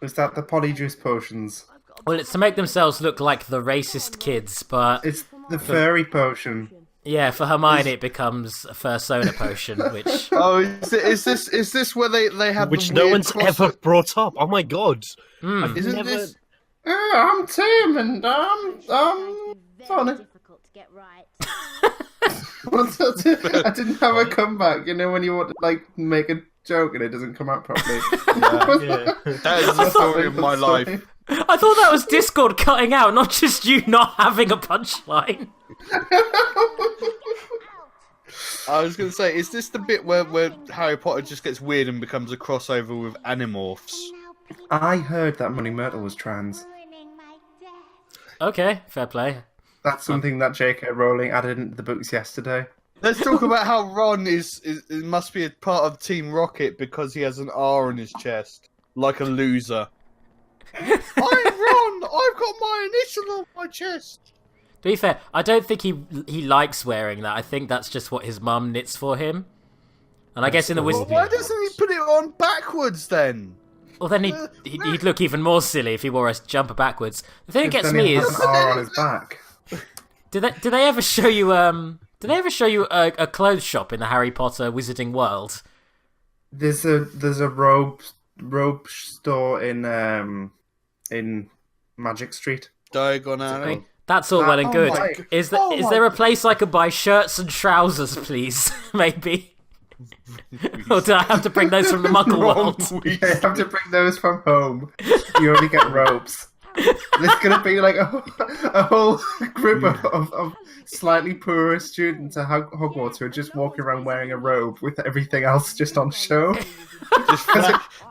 Is that the polyjuice potions? Well, it's to make themselves look like the racist kids, but It's the furry potion. yeah, for Hermione it becomes a Fursona potion, which Oh, is this where they have Which the no weird one's ever brought up. Oh my god. I've Isn't never... this? I'm Tim, and funny. Difficult to get right. I didn't have a comeback. You know when you want to like make a joke and it doesn't come out properly. Yeah. That is the story of my life. I thought that was Discord cutting out, not just you not having a punchline. I was going to say, is this the bit where Harry Potter just gets weird and becomes a crossover with Animorphs? I heard that Money Myrtle was trans. Okay, fair play. That's something that J.K. Rowling added into the books yesterday. Let's talk about how Ron must be a part of Team Rocket because he has an R on his chest, like a loser. I'm Ron. I've got my initial on my chest. To be fair, I don't think he likes wearing that. I think that's just what his mum knits for him. And I guess in the Well, wizard... why doesn't he put it on backwards then? Well, then he'd look even more silly if he wore a jumper backwards. The thing that gets Then he me has is... an R on his back. Do they ever show you a clothes shop in the Harry Potter wizarding world? There's a robe store in Magic Street. Diagon I Alley. mean, that's all well and good. my- Is there a place I could buy shirts and trousers, please? Maybe. Or do I have to bring those from the Muggle world? You have to bring those from home. You only get robes. There's gonna be like a whole group of slightly poorer students at Hogwarts who are just walking around wearing a robe with everything else just on show. Just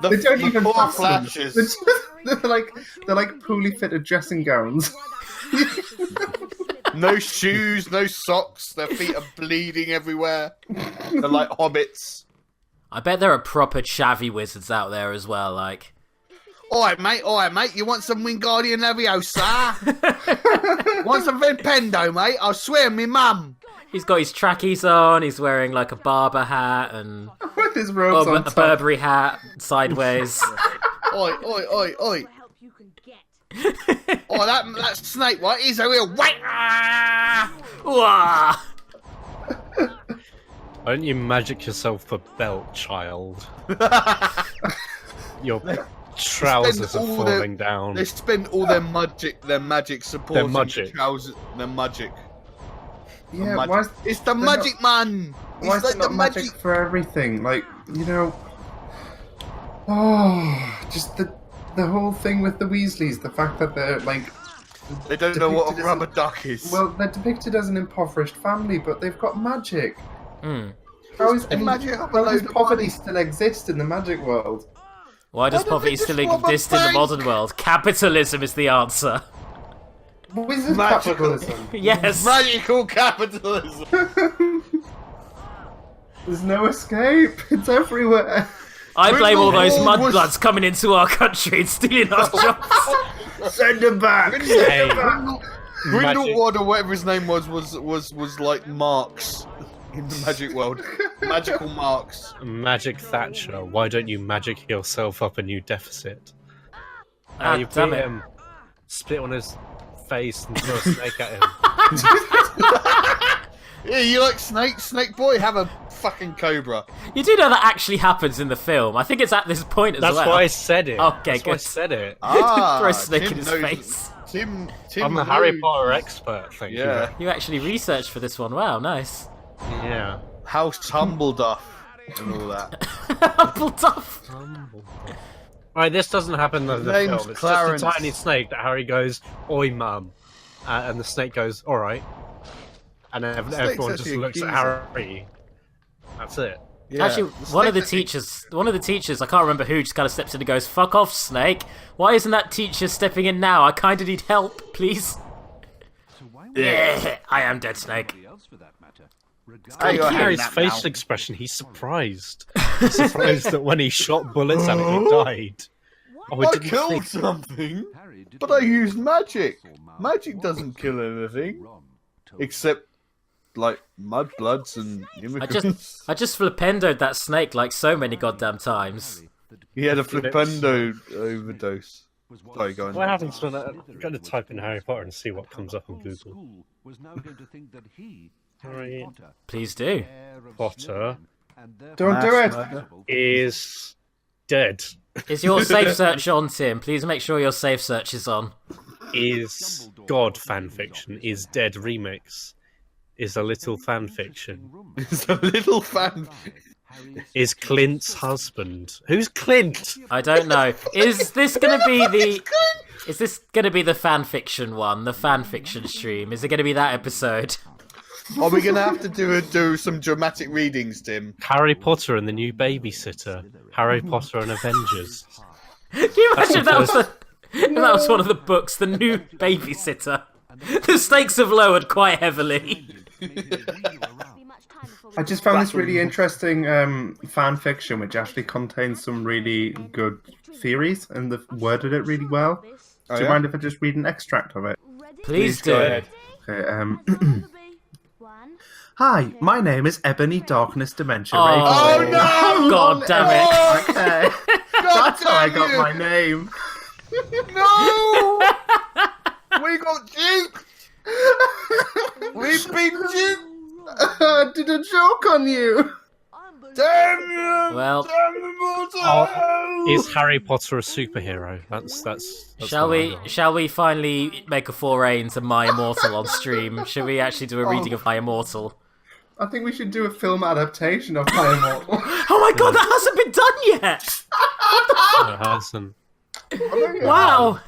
They don't even poor pass them. flashes. They're like poorly fitted dressing gowns. No shoes, no socks. Their feet are bleeding everywhere. They're like hobbits. I bet there are proper chavvy wizards out there as well, like... Alright, mate. You want some Wingardium Leviosa? Want some Vipendo, mate? I swear, me mum. He's got his trackies on, he's wearing like a barber hat and With his robes on a top. Burberry hat sideways. Oi. Help you can get. Oh, that snake, right? He's a real wait. Wah! Why don't you magic yourself a belt, child? Your trousers are falling down. They spend all their magic supporting magic. trousers. Their magic. Yeah, why is It's the they're magic man. why It's is like it the not magic for everything? Like, you know... Oh, just the whole thing with the Weasleys, the fact that they're, like... They don't know what a depicted as rubber duck is. Well, they're depicted as an impoverished family, but they've got magic. Hmm. How is magic up a how does load of poverty money? still exist in the magic world? Why does don't poverty think still it's Robert exist in the Banks. modern world? Capitalism is the answer. Wizard Magical. capitalism. Yes. Magical capitalism. There's no escape. It's everywhere. I blame all those Grindelwald was- mudbloods coming into our country and stealing our jobs. Send them back. Hey, Grindelwald or whatever his name was like Marx in the magic world. Magical Marx. Magic Thatcher, why don't you magic yourself up a new deficit? Ah, You damn beat it. him, spit on his face and throw a snake at him. Yeah, you like Snake Boy? Have a fucking cobra. You do know that actually happens in the film. I think it's at this point as That's well. why I said it. Okay, That's why I good. said it. Throw a snake Tim in his knows- face. Tim I'm a Harry knows. Potter expert, thank Yeah. You actually researched for this one. Wow, nice. you. Yeah. House Humbleduff and all that. Hufflepuff. Right, this doesn't happen in the Name's film. It's Clarence. just a tiny snake that Harry goes, "Oi, mum," and the snake goes, "All right," and then snake's everyone just actually a looks at geezer. Harry. That's it. Yeah. Actually, one of the teachers, I can't remember who, just kind of steps in and goes, "Fuck off, Snake. Why isn't that teacher stepping in now? I kind of need help, please." Yeah, I am dead, Snake. Hey, you're Harry's that facial now. expression, he's surprised. He's surprised that when he shot bullets at it, he died. Oh, I didn't killed think- something, but I used magic. Magic doesn't kill anything, except like mudbloods and immigrants. I just flipendoed that snake like so many goddamn times. He had a flipendo overdose. Sorry, go on. What happens when I'm going to type in Harry Potter and see what comes up on Google? Harry Please do. Potter Don't do it. is dead. Is your safe search on, Tim? Please make sure your safe search is on. Is God fanfiction? Is Dead remix? Is a little fanfiction? It's a little fan. Is Clint's husband? Who's Clint? I don't know. Is this gonna be the? Is this gonna be the fan fiction one? The fan fiction stream? Is it gonna be that episode? Are we gonna have to do some dramatic readings, Tim? Harry Potter and the New Babysitter. Harry Potter and Avengers. Can you imagine that was one of the books, The New Babysitter? The stakes have lowered quite heavily. I just found this really interesting fan fiction, which actually contains some really good theories, and they've worded it really well. Do you mind if I just read an extract of it? Please do. Go ahead. Okay, Hi, my name is Ebony Darkness Dementia. Oh, Rachel. no! God damn it! Okay, that's how I got my name. No! We got juked! We've been juked! I did a joke on you. Damn you! Well, Is Harry Potter a superhero? That's shall what I we? got. Shall we finally make a foray into My Immortal on stream? Should we actually do a reading of My Immortal? I think we should do a film adaptation of My Immortal. Oh my god, that hasn't been done yet! It hasn't. Wow!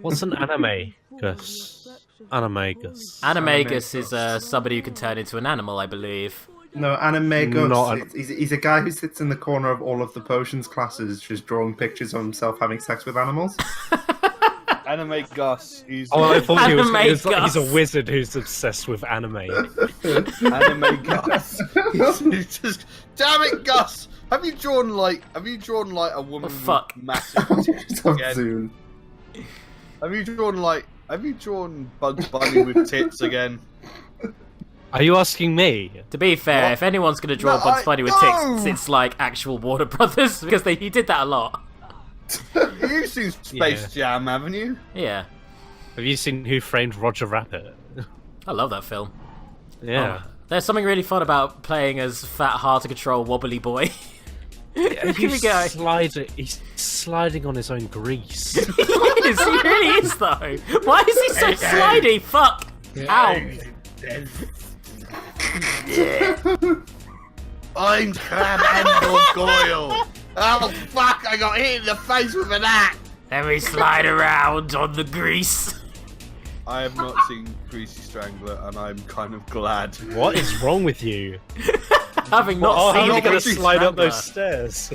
What's an anime, Gus? Animagus. Animagus is somebody who can turn into an animal, I believe. No, Animagus. Not He's a guy who sits in the corner of all of the potions classes, just drawing pictures of himself having sex with animals. Anime Gus. He's Oh, I thought he was Anime he's Gus. a wizard who's obsessed with anime. Anime Gus. He's just, damn it, Gus! Have you drawn like a woman fuck. with massive tits Stop again? soon. Have you drawn Bugs Bunny with tits again? Are you asking me? To be fair, if anyone's going to draw No, Bugs Bunny with no! ticks, it's like actual Warner Brothers, because he did that a lot. You've seen Space Jam, haven't you? Yeah. Have you seen Who Framed Roger Rabbit? I love that film. Yeah. There's something really fun about playing as fat, hard-to-control wobbly boy. Here we go. He's sliding on his own grease. He really is, though. Why is he so slidey? Fuck! Ow! I'm Crab Handle Goyle. Oh fuck! I got hit in the face with an axe. Let me slide around on the grease. I have not seen Greasy Strangler, and I'm kind of glad. What is wrong with you? Having not Oh, seen how are you going to Greasy slide up Strangler. those stairs?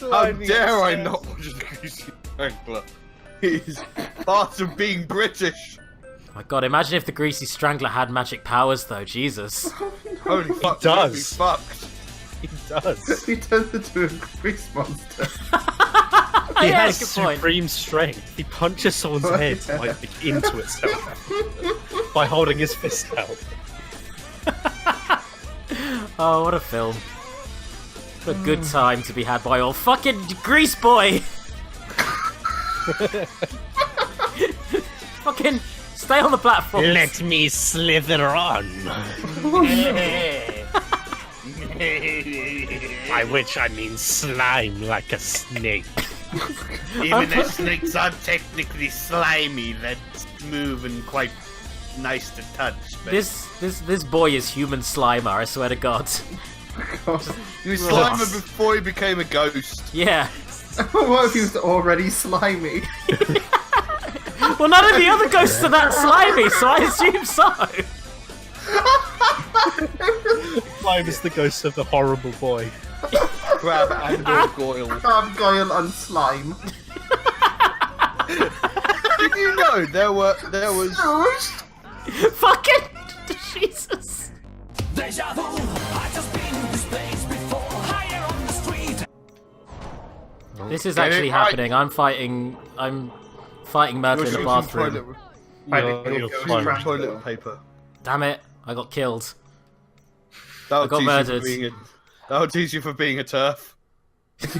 How dare I not watch Greasy Strangler? It is part of being British. My god, imagine if the Greasy Strangler had magic powers, though. Jesus. Holy fuck! does. Me fucked. He does. He turns into a grease monster. He Yeah, has good point. supreme strength. He punches someone's head like into itself by holding his fist out. Oh, what a film. What a good time to be had by all fucking Grease Boy! Fucking stay on the platform. Let me slither on. By which I mean slime like a snake. Even the snakes are technically slimy. That's smooth and quite nice to touch. But This boy is human Slimer, I swear to God. he was Slimer before he became a ghost. Yeah. What if he was already slimy? Well, none of the other ghosts are that slimy, so I assume so. Slime is the ghost of the horrible boy. Crab and Goyle. Crab, Goyle, and Slime. Did you know there was Fucking Jesus. This is actually happening. I'm fighting murder in the bathroom. You're fine. toilet paper. Damn it, I got killed. That'll I got teach you murdered. being That'll teach you for being a turf.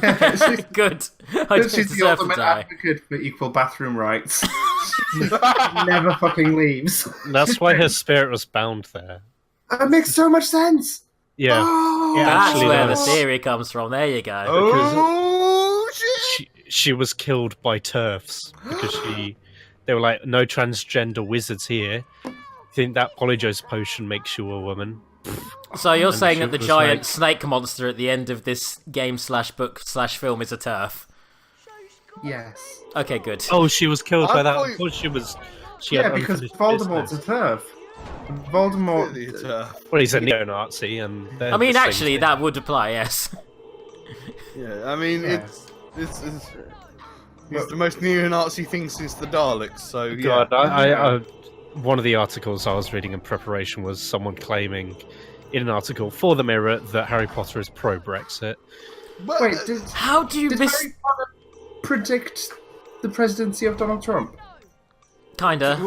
Yeah, Good. I don't she's the deserve to ultimate die. advocate for equal bathroom rights. She never fucking leaves. That's why her spirit was bound there. That makes so much sense. Yeah. Oh, Yeah, That's actually, where the does. theory comes from. There you go. Oh shit! She was killed by turfs because they were like, no transgender wizards here. Think that polygos potion makes you a woman? So you're And saying she that the was giant like- snake monster at the end of this game/book/film is a turf? yes. Okay, good. Oh, she was killed I by that. thought- I thought she was. She Yeah, had because unfinished Voldemort's business. a turf. Voldemort. Really a turf. Well, he's a neo-Nazi, and they're I mean, the same actually, thing. that would apply, yes. Yeah, I mean Yeah. it's the most neo-Nazi thing since the Daleks. So yeah. God, I one of the articles I was reading in preparation was someone claiming, in an article for the Mirror, that Harry Potter is pro-Brexit. But, Wait, did How do you miss... Harry Potter predict the presidency of Donald Trump? Kinda.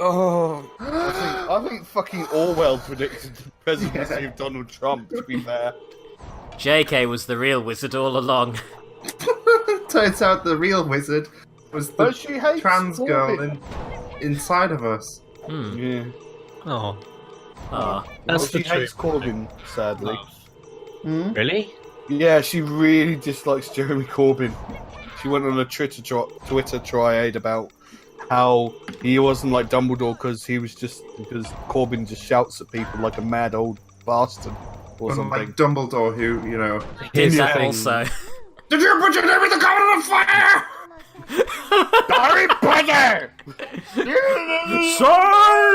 oh, I think fucking Orwell predicted the presidency Yeah. of Donald Trump. To be fair. JK was the real wizard all along. Turns out the real wizard was the But she hates trans girl Corbyn. inside of us. Yeah. Oh, Ah. that's Well, the she hates truth. Corbyn, sadly. Hmm? Really? Yeah, she really dislikes Jeremy Corbyn. She went on a Twitter tirade about how he wasn't like Dumbledore because Corbyn just shouts at people like a mad old bastard or something. Like Dumbledore, who, you know... Did that thing. also. Did you put your name in the Goblet of Fire? Harry Potter!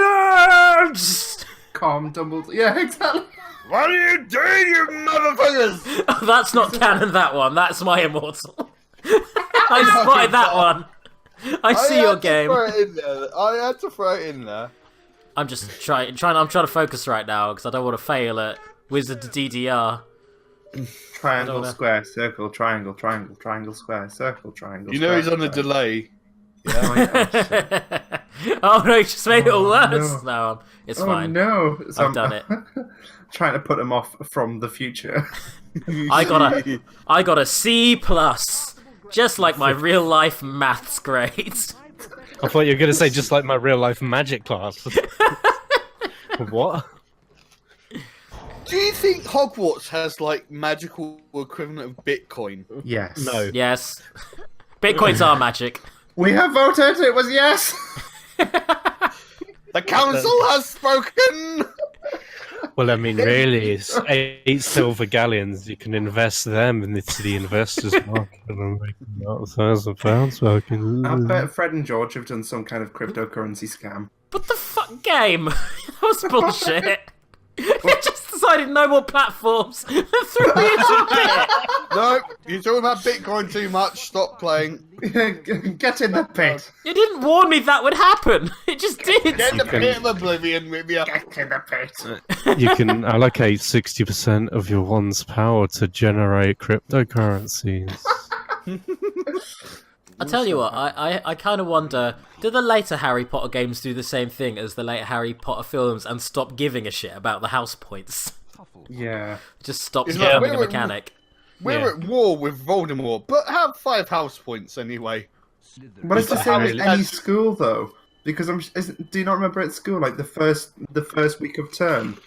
Silence! Calm Dumbledore. Yeah, exactly. What are you doing, you motherfuckers? Oh, that's not canon, that one. That's my immortal. I spotted that one. I see your game. I had to throw it in there. I'm just trying to focus right now because I don't want to fail at Wizard DDR. Triangle, know. square, circle, triangle, triangle, triangle, square, circle, triangle. You know he's square, on a square. delay. Oh no, you just made it all Oh, worse. no. No, it's Oh fine. no! So I've done it. Trying to put him off from the future. I got a C+, just like my real life maths grades. I thought you were going to say just like my real life magic class. What? Do you think Hogwarts has like magical equivalent of Bitcoin? Yes. No. Yes, bitcoins are magic. We have voted. It was yes. The council has spoken. Well, I mean, really, it's 8 silver galleons. You can invest them into the investors' market and make about £1,000 I fucking. bet Fred and George have done some kind of cryptocurrency scam. What the fuck game? That was bullshit. They just decided no more platforms and threw me into it. No, you're talking about Bitcoin too much. Stop playing. Get in the pit. You didn't warn me that would happen. It just did. Get in the can- pit of oblivion with you. Get in the pit. You can allocate 60% of your one's power to generate cryptocurrencies. I tell you what, I kind of wonder, do the later Harry Potter games do the same thing as the later Harry Potter films and stop giving a shit about the house points? Yeah. Just stop It's becoming like, a mechanic. We're at war with Voldemort, but have 5 house points anyway. But it's the same as Harry- any school, though, because do you not remember at school, like the first week of term,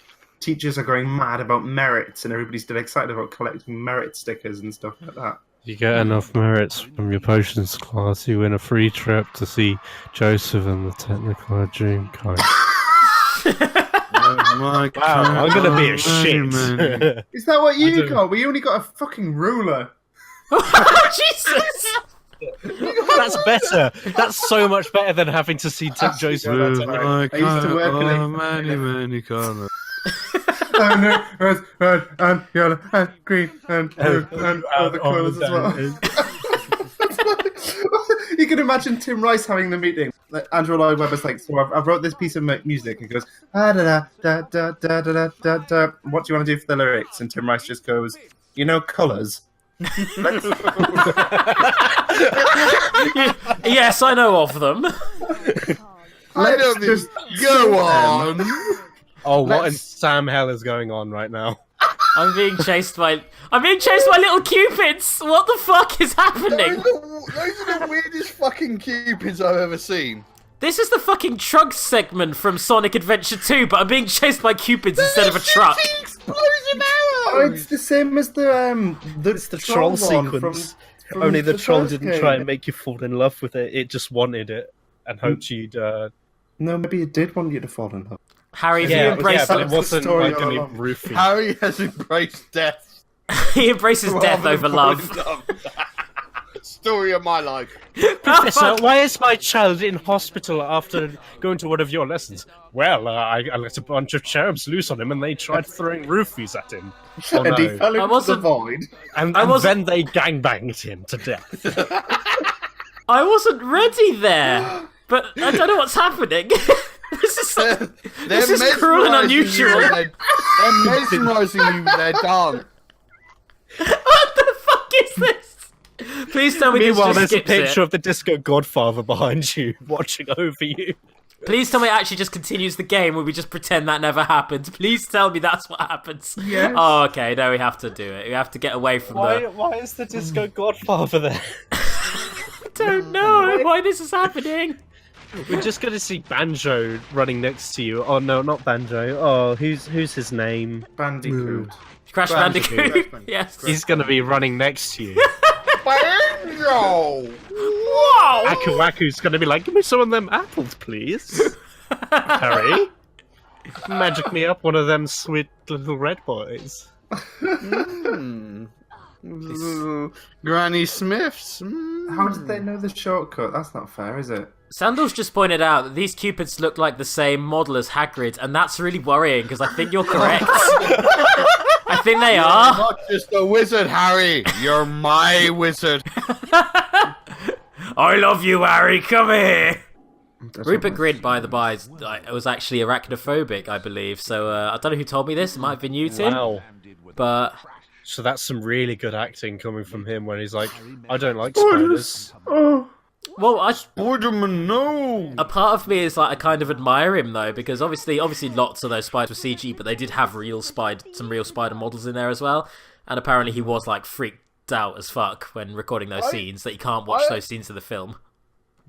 teachers are going mad about merits, and everybody's still excited about collecting merit stickers and stuff like that. You get enough merits from your potions class, you win a free trip to see Joseph and the Technicolor Dreamcoat. Oh my Wow, I'm gonna be a shit. Is that what you don't- got? We only got a fucking ruler. Jesus! That's better. That's so much better than having to see Joseph and the Technicolor. I used to work in a- many corners. And red, and yellow, and green, and blue, and other colours as well. You can imagine Tim Rice having the meeting. Like, Andrew Lloyd Webber's like, so I wrote this piece of music. He goes, ah, da, da, da, da, da, da, da, da. What do you want to do for the lyrics? And Tim Rice just goes, you know, colours. Yes, I know of them. I don't just go on. Oh, what in Let's- Sam Hell is going on right now? I'm being chased by little cupids. What the fuck is happening? Those are the weirdest fucking cupids I've ever seen. This is the fucking truck segment from Sonic Adventure 2, but I'm being chased by cupids instead of a truck. Explosive Oh, arrows! it's the same as the It's the troll one sequence. from Only the troll first didn't game. try and make you fall in love with it. It just wanted it and hoped you'd. No, maybe it did want you to fall in love. Harry, if you Yeah, embrace but it That's the wasn't story like all any along. roofie. Harry has embraced death. he embraces death rather over than love. falling in love. Story of my life. Professor, why is my child in hospital after going to one of your lessons? Well, I let a bunch of cherubs loose on him and they tried throwing roofies at him. Oh, And he no. fell into the wasn't- void. And wasn't- then they gangbanged him to death. I wasn't ready there, but I don't know what's happening. This is cruel and unusual. They're mesmerising you with their dance. What the fuck is this? Please tell me Meanwhile, this there's just a skips picture it. of the Disco Godfather behind you, watching over you. Please tell me it actually just continues the game where we just pretend that never happened. Please tell me that's what happens. Yes. Oh, okay. No, we have to do it. We have to get away from the... Why is the Disco Godfather there? I don't know why this is happening. We're just going to see Banjo running next to you. Oh no, not Banjo. Oh, who's his name? Bandicoot. Crash Bandicoot. Bandicoot. Yes. He's going to be running next to you. Banjo! Whoa! Aku Aku's going to be like, give me some of them apples, please. Harry, magic me up one of them sweet little red boys. Granny Smiths. How did they know the shortcut? That's not fair, is it? Sandals just pointed out that these cupids look like the same model as Hagrid, and that's really worrying because I think you're correct. I think they are. Not just a wizard, Harry. You're my wizard. I love you, Harry. Come here. That's Rupert not Grint, by the by, was actually arachnophobic, I believe. So I don't know who told me this. It might have been you, Tim. Wow. But So that's some really good acting coming from him when he's like, I don't like spiders. Oh, well, Spiderman, no. a part of me is like I kind of admire him though because obviously lots of those spiders were CG, but they did have some real spider models in there as well. And apparently he was like freaked out as fuck when recording those scenes that you can't watch those scenes in the film.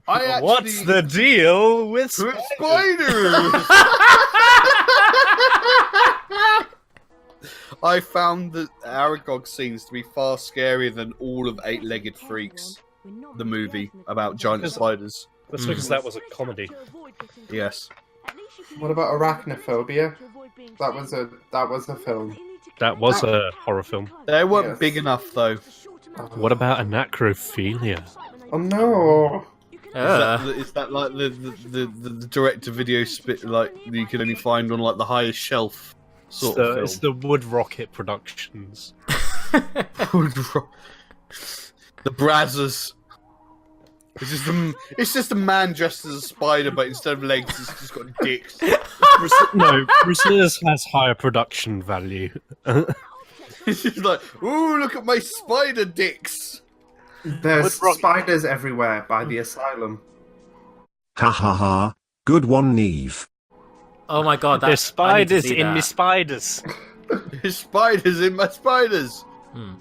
I actually... What's the deal with With spiders? spiders? I found the Aragog scenes to be far scarier than all of Eight-Legged Freaks, the movie about giant spiders. That's because that was a comedy. Yes. what about arachnophobia? That was a film. That was a horror film. They weren't Yes. big enough, though. What about anacrophilia? Oh no! Is that like the direct-to-video spit like you can only find on like the highest shelf sort of film? It's the Wood Rocket Productions. The Brazzers. It's just a man dressed as a spider, but instead of legs, it's just got dicks. No, Brazil's has higher production value. It's just like, ooh, look at my spider dicks. There's spiders everywhere by the asylum. Ha ha ha. Good one, Neve. Oh my god, There's spiders in me me spiders. There's spiders in my spiders. Hmm.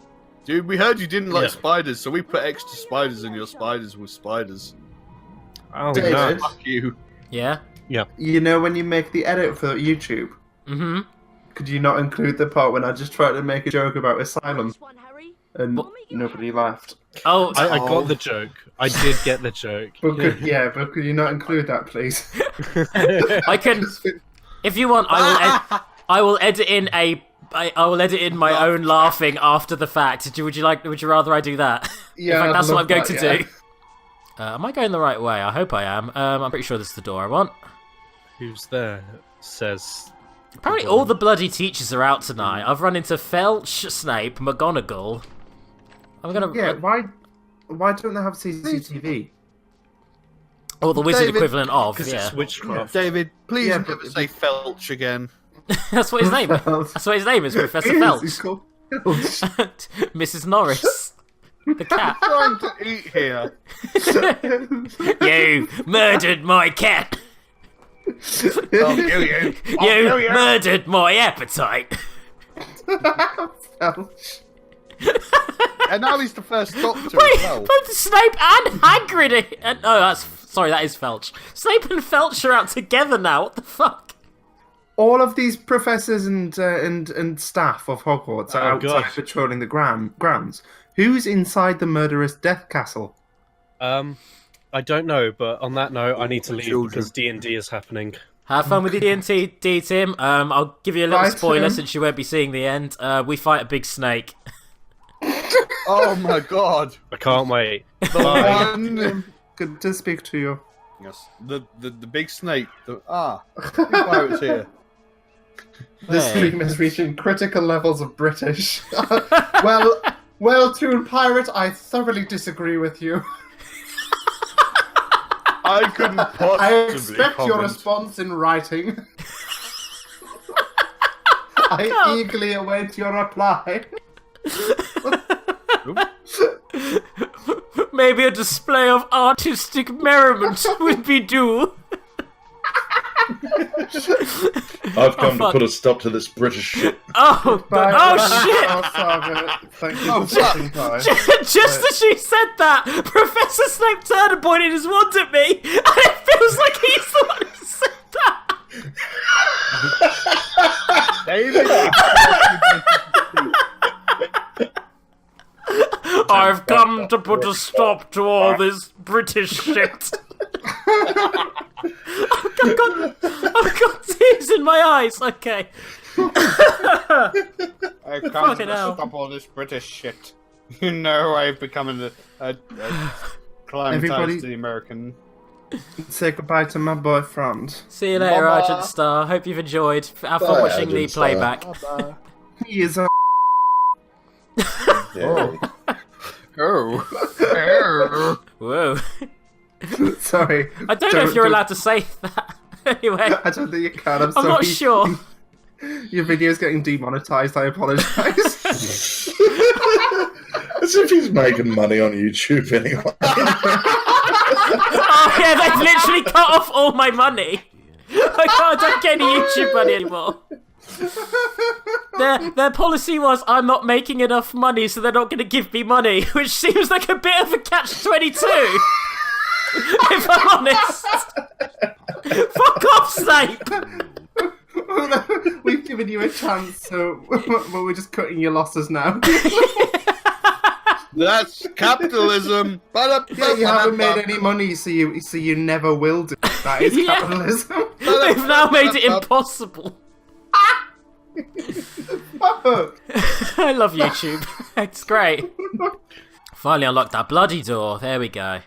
Dude, we heard you didn't like Yeah. spiders, so we put extra spiders in your spiders with spiders. Oh David? no. Fuck you. Yeah? You know when you make the edit for YouTube, Mm-hmm. could you not include the part when I just tried to make a joke about asylum and nobody laughed? Oh, I got the joke. I did get the joke. But could you not include that, please? I can... If you want, I will edit in I will edit in my own laughing after the fact. Would you rather I do that? Yeah, In fact, I'd that's what love I'm going that, to yeah. do. Am I going the right way? I hope I am. I'm pretty sure this is the door I want. Who's there? Says. Apparently all the bloody teachers are out tonight. I've run into Felch, Snape, McGonagall. I'm gonna... Yeah, why don't they have CCTV? Or the wizard David, equivalent of, Because yeah. it's witchcraft. David, please Yeah, never but- say Felch again. That's what his name is. That's what his name is, Professor It is, He's Felch. called Felch. Mrs. Norris. The cat. Trying to eat here. You murdered my cat. I'll kill you. You murdered my appetite. Felch. And now he's the first Doctor Wait, as well. both Snape and Hagrid that is Felch. Snape and Felch are out together now, what the fuck? All of these professors and staff of Hogwarts are Oh, outside God. patrolling the grounds. Who's inside the murderous death castle? I don't know, but on that note, I need to leave Children. because D&D is happening. Have fun with your D&D, Tim. I'll give you a little Bye, spoiler Tim. since you won't be seeing the end. We fight a big snake. Oh my god. I can't wait. Bye. Good to speak to you. Yes. The big snake. Big pirates here. This Hey. stream is reaching critical levels of British. well, Toon Pirate, I thoroughly disagree with you. I couldn't possibly I expect your comment. response in writing. I eagerly await your reply. Maybe a display of artistic merriment would be due. I've come to fuck. put a stop to this British shit. Oh, God. Oh, shit! I'll solve it. Thank you Oh, for stopping by. Just as she said that, Professor Snape turned and pointed his wand at me, and it feels like he's the one who said that. I've come to put a stop to all this British shit. I've got tears in my eyes. Okay. I come Fucking to hell. stop all this British shit. You know I've become a climatized Everybody- to the American. Say goodbye to my boyfriend. See you later, Mama. Argent Star. Hope you've enjoyed. Have fun Bye, watching the Argent Star. playback. He is a... Yeah. Oh. Whoa. Sorry. I don't know if you're allowed to say that. Anyway, I don't think you can. I'm I'm sorry. not sure. Your video's getting demonetized. I apologise. As if he's making money on YouTube anyway. Oh yeah, they've literally cut off all my money. I don't get any YouTube money anymore. Their policy was I'm not making enough money, so they're not going to give me money, which seems like a bit of a catch-22. If I'm honest. Fuck off, Snape. We've given you a chance, so we're just cutting your losses now. That's capitalism. Yeah, you haven't made any money, so you never will do. That is Yeah. capitalism. They've now made it impossible. Fuck. I love YouTube. It's great. Finally unlocked that bloody door. There we go.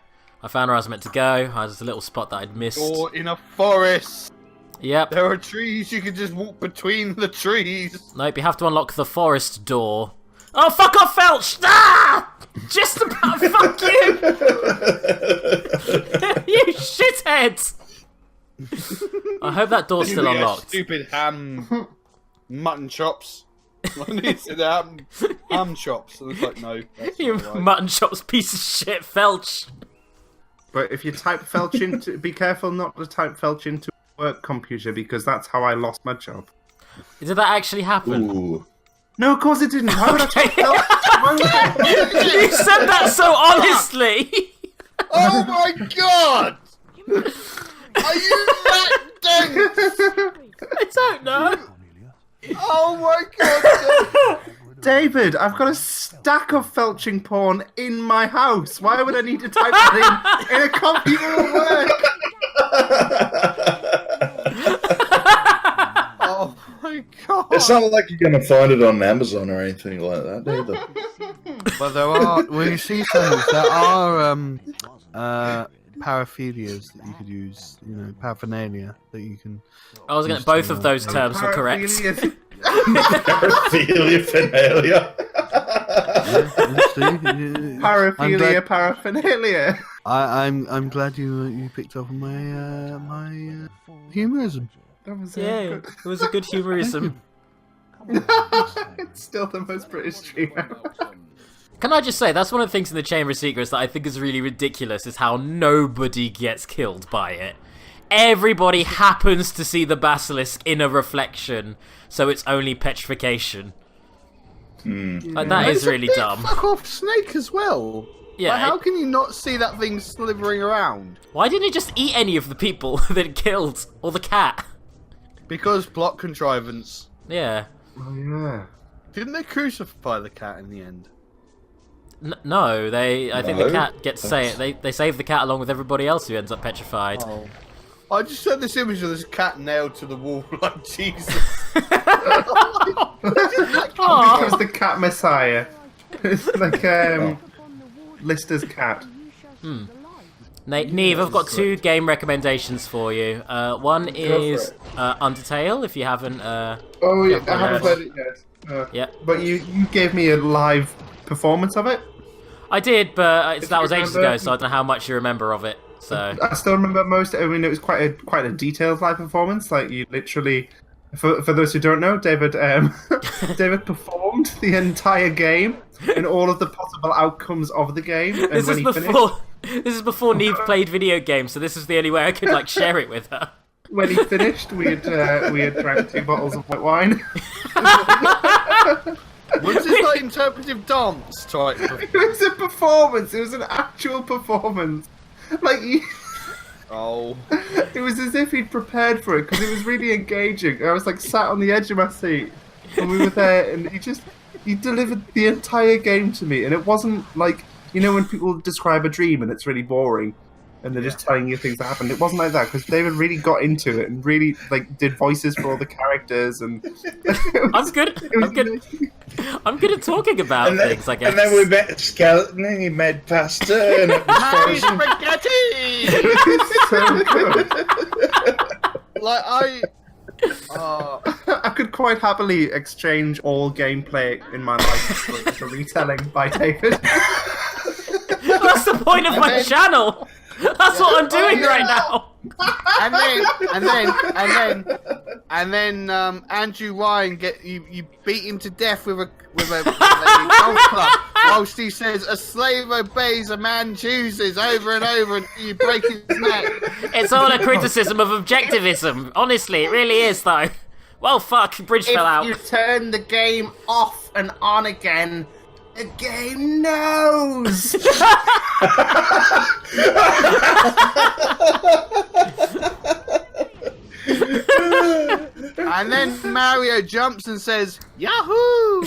I found where I was meant to go. I was a little spot that I'd missed. Or in a forest. Yep. There are trees. You can just walk between the trees. Nope, you have to unlock the forest door. Oh, fuck off, Felch! Ah! Just about fuck you! You shithead! I hope that door's still Yeah, unlocked. Stupid ham mutton chops. I need to say the ham chops. And it's like, no. That's You not right. mutton chops piece of shit, Felch. But if you type Felch into, be careful not to type Felch into a work computer because that's how I lost my job. Did that actually happen? Ooh. No, of course it didn't. Why would I type Felch? Why would I... You said that so honestly! Oh my god! Are you that dense? I don't know. Oh my god! David, I've got a stack of felching porn in my house. Why would I need to type that in a computer at work? Oh my god! It's not like you're going to find it on Amazon or anything like that, either. But there are, when you see things, there are paraphilias that you could use, you know, paraphernalia that you can. I was going both of those terms were correct. Paraphilia, Paraphilia, paraphilia, paraphernalia. I'm glad you picked up on my my humorism. That was Yeah, good. it was a good humorism. It's still the most British stream ever. Can I just say, that's one of the things in the Chamber of Secrets that I think is really ridiculous, is how nobody gets killed by it. Everybody happens to see the basilisk in a reflection, so it's only petrification. Like, that is It's a really big dumb. Fuck off snake as well. Yeah. Like, how can you not see that thing slithering around? Why didn't he just eat any of the people that it killed? Or the cat? Because plot contrivance. Yeah. Oh yeah. Didn't they crucify the cat in the end? No, I think the No, cat gets saved. They save the cat along with everybody else who ends up petrified. Oh. I just had this image of this cat nailed to the wall like Jesus. Because the cat messiah. It's like Lister's cat. Neve, I've got 2 game recommendations for you. One is it. Undertale, if you haven't. Oh yeah, I haven't played it yet. Yeah. But you gave me a live performance of it. I did, but If that you was ages remember. ago, so I don't know how much you remember of it. So I still remember most. I mean, it was quite a detailed live performance. Like you literally, for those who don't know, David David performed the entire game and all of the possible outcomes of the game. And this when is he finished, before Neve played video games, so this is the only way I could like share it with her. when he finished, we had drank 2 bottles of white wine. Was this like interpretive dance type? It was a performance. It was an actual performance. Like Oh. it was as if he'd prepared for it because it was really engaging. I was like sat on the edge of my seat, and we were there, and he delivered the entire game to me, and it wasn't like, you know, when people describe a dream and it's really boring, and they're just telling you things that happened. It wasn't like that because David really got into it and really like did voices for all the characters, and I'm good. I'm good at talking about things, I guess. And then we met a skeleton and he made pasta and it was frozen. Spaghetti! so good. Like I could quite happily exchange all gameplay in my life for retelling by David. That's the point of my channel. That's what I'm doing right now. and then Andrew Ryan you beat him to death with a golf club whilst he says a slave obeys, a man chooses over and over until you break his neck. It's all a criticism of objectivism. Honestly, it really is, though. Well, fuck, bridge fell out. If you turn the game off and on again, the game knows. And then Mario jumps and says, Yahoo!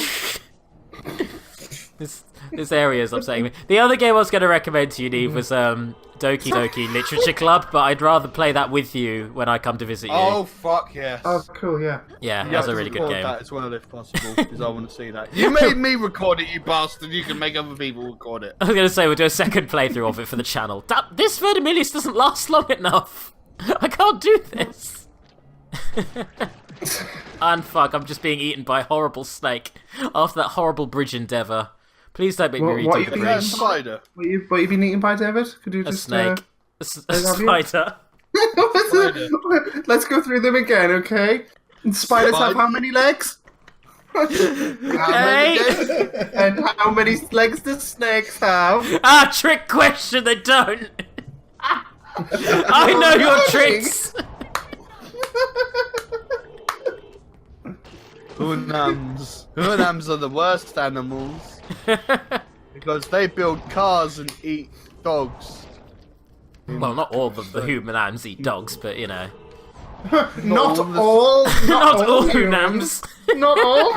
This area is upsetting me. The other game I was going to recommend to you, Neve, was Doki Doki Literature Club, but I'd rather play that with you when I come to visit you. Oh, fuck yes. Oh, cool, yeah. Yeah, You that's have a to really good record game. that as well, if possible, because I want to see that. You made me record it, you bastard. You can make other people record it. I was going to say, we'll do a second playthrough of it for the channel. This Vertimillius doesn't last long enough. I can't do this. And fuck, I'm just being eaten by a horrible snake after that horrible bridge endeavour. Please don't make me What redo you the think bridge. Spider. What you been eaten by, David? Could you A just snake. A have you? spider. Let's go through them again, okay? And spiders have how many legs? Hey! And how many legs do snakes have? Ah, trick question, they don't! I know your tricks! Hunams. Hunams are the worst animals because they build cars and eat dogs. Well, not all of the human ams eat dogs, but you know. Not all all. Not all humans. hunams! Not all.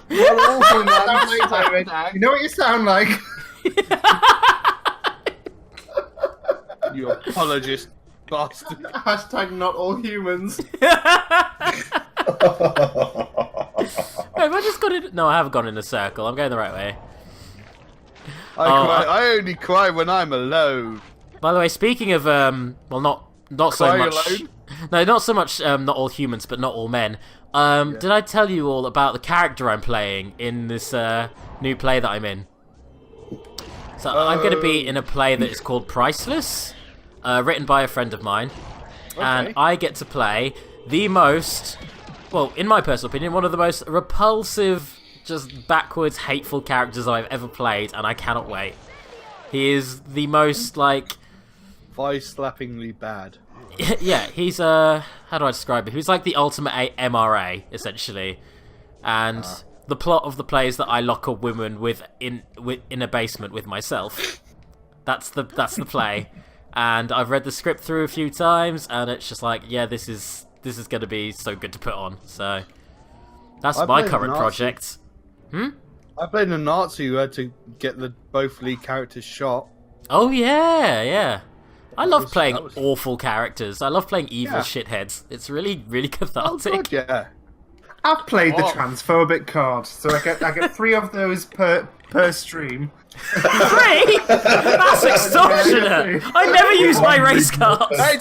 Not all Sound hunams. like David. You know what you sound like? You apologist bastard. Hashtag not all humans. Have I just got in? No, I haven't gone in a circle. I'm going the right way. I only cry when I'm alone. By the way, speaking of well, not so Cry much. alone? No, not so much. Not all humans, but not all men. Did I tell you all about the character I'm playing in this new play that I'm in? So I'm going to be in a play that is called Priceless, written by a friend of mine, and I get to play the most, well, in my personal opinion, one of the most repulsive, just backwards, hateful characters I've ever played, and I cannot wait. He is the most, like... Thigh-slappingly bad. Yeah, he's, how do I describe it? He's like the ultimate MRA, essentially. And the plot of the play is that I lock a woman in a basement with myself. That's the play, and I've read the script through a few times, and it's just like, yeah, this is going to be so good to put on. So that's my current project. I played a Nazi who had to get both lead characters shot. Oh yeah. I love playing that was- awful characters. I love playing evil shitheads. It's really, really Oh cathartic. god, yeah. I've played the transphobic card, so I get 3 of those per stream. 3? That's extortionate! I never use my race cards! Hey,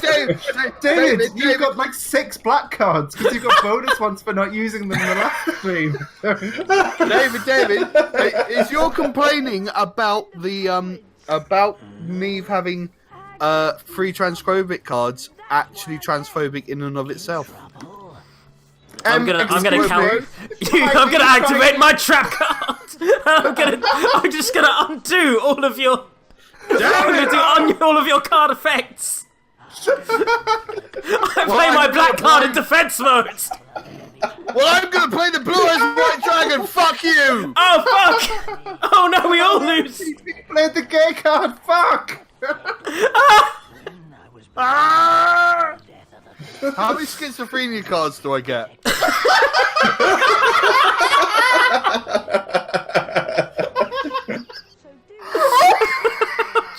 David, you've got like 6 black cards because you got bonus ones for not using them in the last stream. David, is you're complaining about the about Neve having 3 transphobic cards actually transphobic in and of itself? I'm gonna activate my trap card. I'm just gonna undo all of your. All of your card effects. I play my black card in defense mode. Well, I'm gonna play the blue-eyes white dragon. Fuck you! Oh fuck! Oh no, we all lose. Played the gay card. Fuck. How many schizophrenia cards do I get?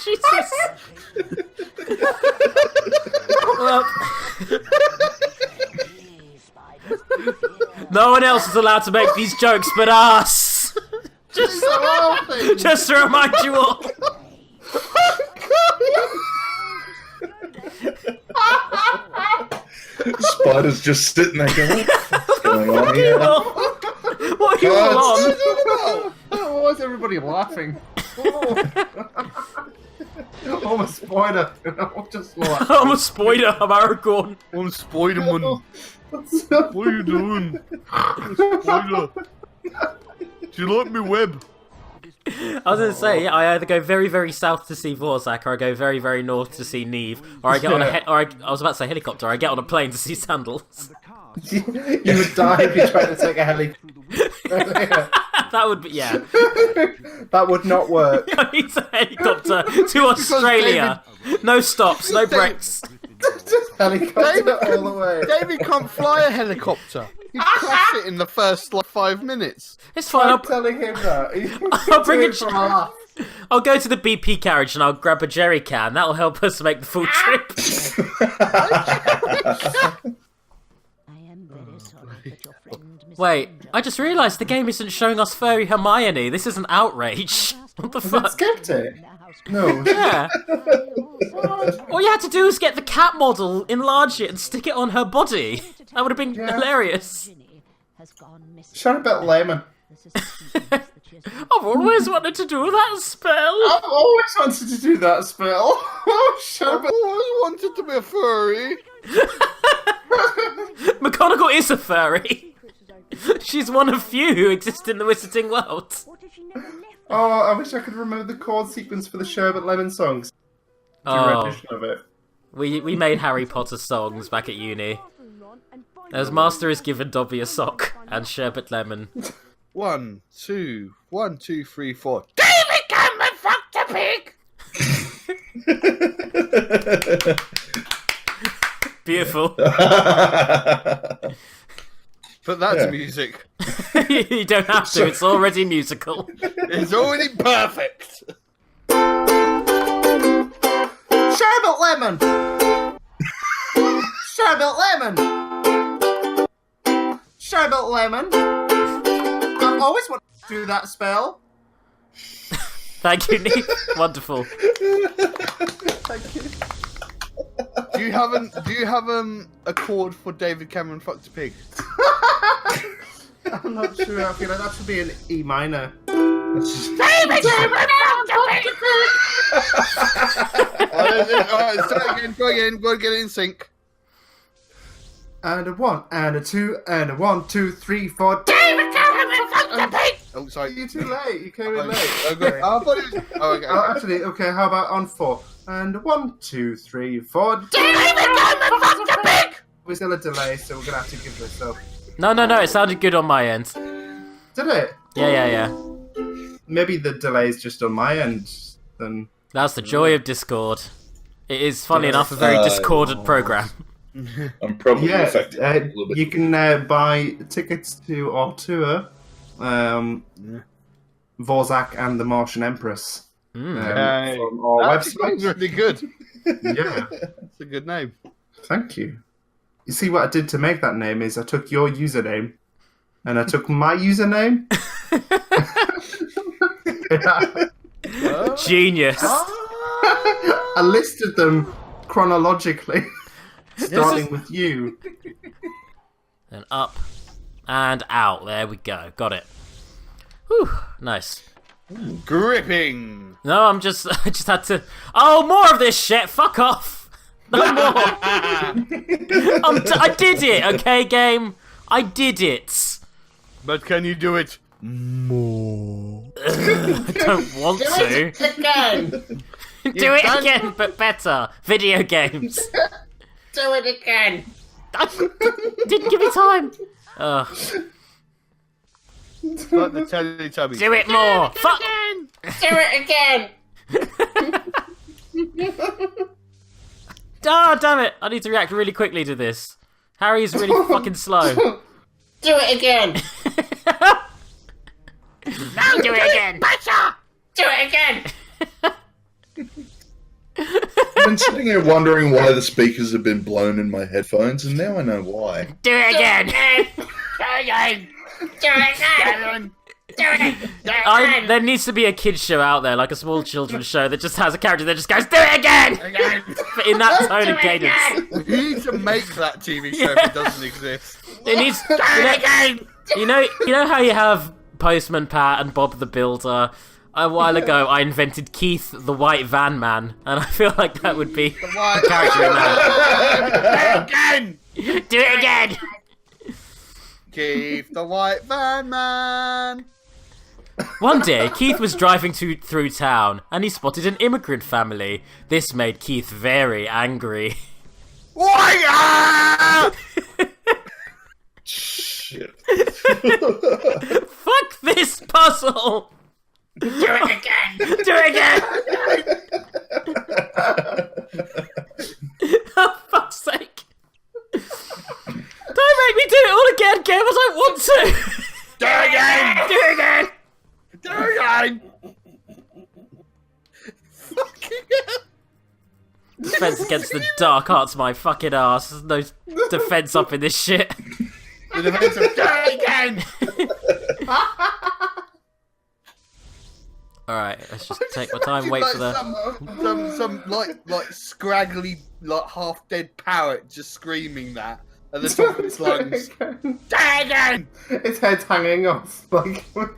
Jesus. Well, no one else is allowed to make these jokes but us. Just to remind you all. Spider's just sitting there going, what's going on here? What are you all on? Why is everybody laughing? Oh, I'm a spider. I'm just like... I'm a spider. I'm Aragorn. I'm Spider-Man. What's up? What are you doing? Spider. Do you like me web? I was gonna say, yeah, I either go very, very south to see Vorzak, or I go very, very north to see Neve, or I get on a I was about to say helicopter. Or I get on a plane to see Sandals. You would die if you tried to take a helicopter. That would be, yeah. That would not work. I need a helicopter to Australia. No stops, no breaks. Just helicopter all the way. David can't fly a helicopter. He crashed it in the first 5 minutes. It's fine. I'm telling him that. I'll bring Do a it for a laugh. I'll go to the BP carriage and I'll grab a jerry can. That'll help us make the full trip. Wait, I just realised the game isn't showing us furry Hermione. This is an outrage. What the fuck? Skipped it. No. Yeah. All you had to do was get the cat model, enlarge it, and stick it on her body. That would have been hilarious. Shut up about Layman. I've always wanted to do that spell. I've always wanted to do that spell. Oh, shut I've up. always wanted to be a furry. McGonagall is a furry. She's one of few who exist in the wizarding world. Oh, I wish I could remember the chord sequence for the Sherbet Lemon songs. Oh, Rendition of it. we made Harry Potter songs back at uni. There's Master has given Dobby a sock and Sherbet Lemon. 1, 2, 1, 2, 3, 4. David Cameron fucked a pig! Beautiful. Put that to music. You don't have to, it's already musical. It's already perfect. Sherbet Lemon! Sherbet Lemon! Sherbet Lemon! I've always wanted to do that spell. Thank you, Nick. Wonderful. Thank you. Do you have a chord for David Cameron fucked a pig? I'm not sure. I feel like that should be an E minor. David Cameron fucked a pig! Alright, start again, go again, go and get it in sync. And a 1, and a 2, and a 1, 2, 3, 4. David Cameron fucked a pig! Oh, sorry. You're too late. You came in late. Okay. I thought it was... Oh, okay. Actually, okay. How about on 4? And 1, 2, 3, 4. David Cameron fucked a pig! We're still a delay, so we're gonna have to give this up. No, it sounded good on my end. Did it? Yeah. Maybe the delay's just on my end. Then That's the joy of Discord. It is, funny enough, a very discordant program. I'm probably yeah, affected a little bit. you can buy tickets to our tour, Vorzak and the Martian Empress, from our That website. sounds really good. Yeah, That's a good name. thank you. You see, what I did to make that name is I took your username, and I took my username. Genius. I listed them chronologically, starting with you. Then up and out. There we go. Got it. Whew, nice. Gripping. No, I just had to. Oh, more of this shit. Fuck off. No more. I did it. Okay, game. I did it. But can you do it? I don't want to. Again. Do it again, but better. Video games. Do it again. I didn't give me time. Like the Teletubbies. Do it more. Fuck. Do it again. Ah, damn it. I need to react really quickly to this. Harry's really fucking slow. Do it again. Now do it again. Better. Do it again. I've been sitting here wondering why the speakers have been blown in my headphones, and now I know why. Do it again. Do it again. Do it again. Do it again. There needs to be a kids show out there, like a small children's show that just has a character that just goes, do it again! But in that tone and cadence. You need to make that TV show if it doesn't exist. It needs. You know how you have Postman Pat and Bob the Builder? A while ago, I invented Keith the White Van Man, and I feel like that would be a character in that. Again! Do it again! Keith the White Van Man. One day, Keith was driving through town, and he spotted an immigrant family. This made Keith very angry. Why? Shit. Fuck this puzzle! Do it again. Do it again! Oh, fuck's sake. Don't make me do it all again, Kev. I don't want to. Do it again! Do it again! Do it again! Fucking hell! Defense against the dark arts, my fucking ass. There's no defense up in this shit. The defense of do it again! Alright, let's just take my time, wait for the... Some like scraggly, like half dead parrot just screaming that at the top of its lungs. Do it again! Its head's hanging off. Like. Do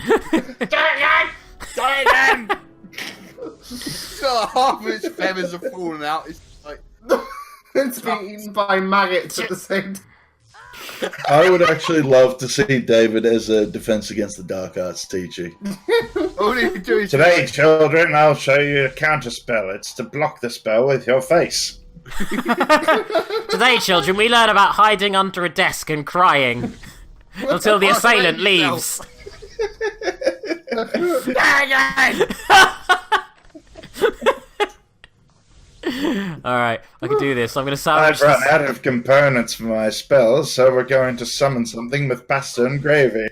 it again! Do it again! So half of its feathers are falling out. It's like It's being eaten by maggots at the same time. I would actually love to see David as a Defense Against the Dark Arts teacher. all you do is Today, children, I'll show you a counterspell. It's to block the spell with your face. Today, children, we learn about hiding under a desk and crying until the assailant leaves. Alright, I can do this. I'm going to I've salvage run this. out of components for my spells, so we're going to summon something with pasta and gravy.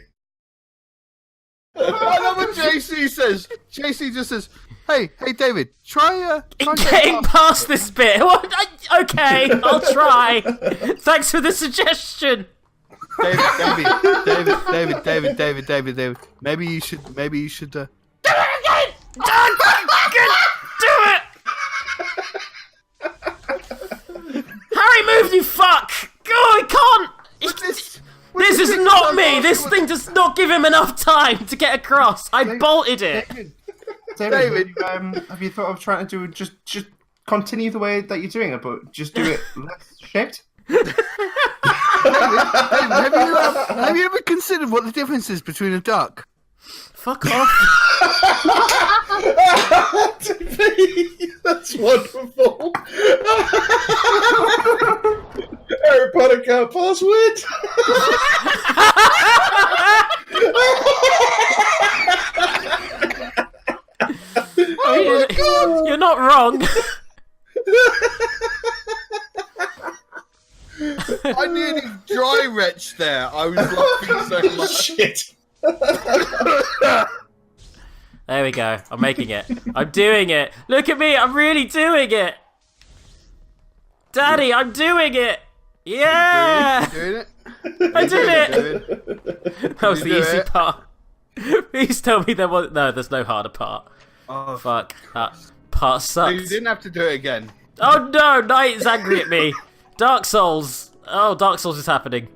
I love what JC says. JC just says, "Hey, David, try Getting past this bit. Okay, I'll try. Thanks for the suggestion. David. Maybe you should. Do it! Harry, move, you fuck! Oh, he can't! This is not me! This thing does not give him enough time to get across! I bolted it! David, have you thought of trying to do just continue the way that you're doing it, but just do it less shit? Have you ever considered what the difference is between a duck? Fuck off. That's wonderful. Harry Potter can't pass wit. You're not wrong. I nearly dry retched there. I was laughing so much. Shit. There we go. I'm making it. I'm doing it. Look at me. I'm really doing it. Daddy, I'm doing it. Yeah. Doing it? I did it. Doing That was You the do easy it. part. Please tell me there was... No, there's no harder part. Oh, Fuck. That part you sucks. didn't have to do it again. Oh no, Knight is angry at me. Dark Souls. Oh, Dark Souls is happening.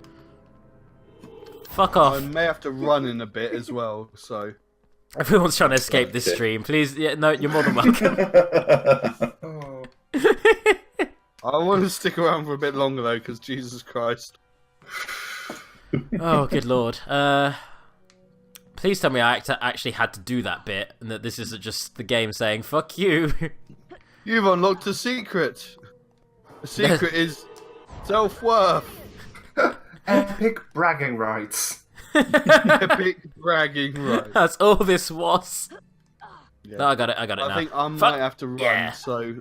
Fuck I off. may have to run in a bit as well, so... Everyone's trying to escape this stream. Please, yeah, no, you're more than welcome. Oh. I want to stick around for a bit longer though, because Jesus Christ. Oh, good lord. Please tell me I actually had to do that bit, and that this isn't just the game saying, fuck you. You've unlocked a secret. The secret is self-worth. Epic bragging rights. Epic bragging right. That's all this was. Yeah. No, I got it now. I think I Fuck. might have to run, Yeah. so...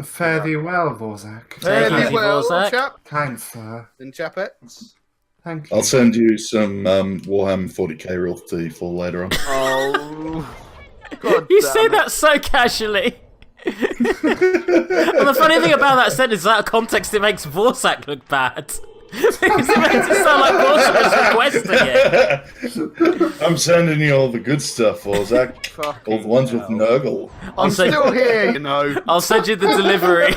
Fare thee well, Vorzak. Take it easy, Vorzak. chap Kind sir. and chapettes. Thank you. I'll send you some Warhammer 40k royalty for later on. Oh... God You damn say it. that so casually. And the funny thing about that sentence is out of context it makes Vorsak look bad. Because it makes it sound like Vorsak was requesting it. I'm sending you all the good stuff, Zach. Fucking All the ones with hell. Nurgle. I'll I'm send, still here, you know. I'll send you the delivery.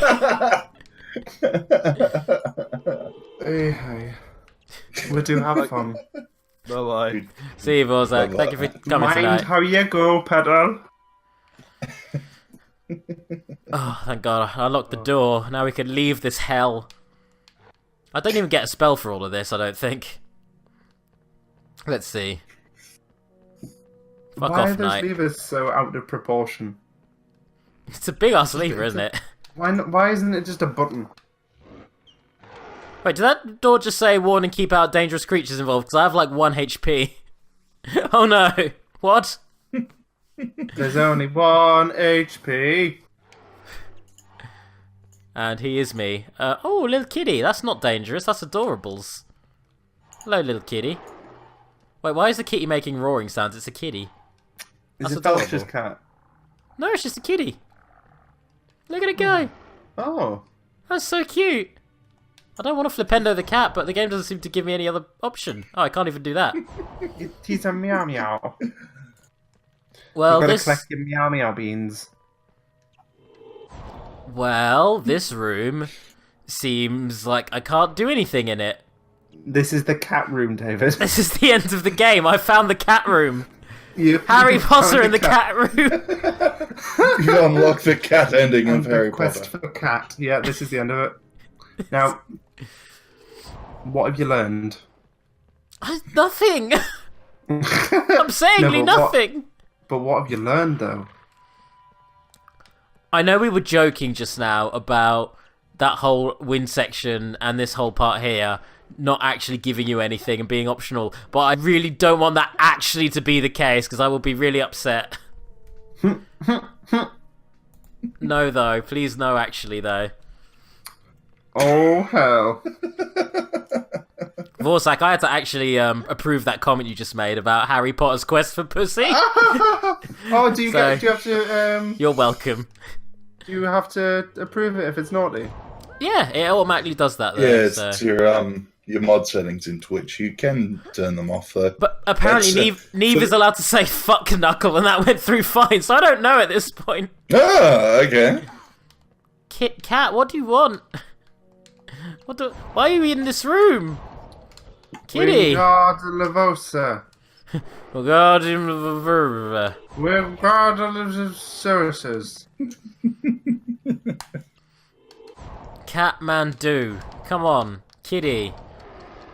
Hey, hey. We do have fun. Bye-bye. See you, Vorzak. Thank you for coming Mind tonight. how you go, pedal. Oh, thank God. I unlocked the door. Now we can leave this hell. I don't even get a spell for all of this, I don't think. Let's see. Fuck Why are off, those Knight. levers so out of proportion? It's a big ass lever, isn't it? Why isn't it just a button? Wait, did that door just say warning, keep out dangerous creatures involved? Because I have like 1 HP. Oh no. What? There's only 1 HP. And he is me. Oh, little kitty. That's not dangerous. That's adorables. Hello, little kitty. Wait, why is the kitty making roaring sounds? It's a kitty. Is That's it Belcher's adorable. cat? No, it's just a kitty. Look at it go. Oh. That's so cute. I don't want to flipendo the cat, but the game doesn't seem to give me any other option. Oh, I can't even do that. He's a meow meow. Well, You've got to this... collect your meow meow beans. Well, this room seems like I can't do anything in it. This is the cat room, David. This is the end of the game. I found the cat room. Harry you Potter found in the cat room. You unlock the cat ending And of the Harry quest Potter. for cat. Yeah, this is the end of it. Now, what have you learned? Nothing. I'm saying No, but nothing. But what have you learned, though? I know we were joking just now about that whole win section and this whole part here not actually giving you anything and being optional, but I really don't want that actually to be the case because I will be really upset. No, though. Please, no, actually, though. Oh, hell. Vorsak, I had to actually approve that comment you just made about Harry Potter's quest for pussy. Oh, do you So- do you have to You're welcome. do you have to approve it if it's naughty? Yeah, it automatically does that, though. Yeah, so. it's your mod settings in Twitch. You can turn them off though. But apparently That's, Neve is allowed to say fuck Knuckle, and that went through fine, so I don't know at this point. Ah, okay. Kit Kat, what do you want? Why are you in this room? Kitty! Wingard Lavosa. Guardian of the Verve. Wingard Services. Catmandu. Come on. Kitty.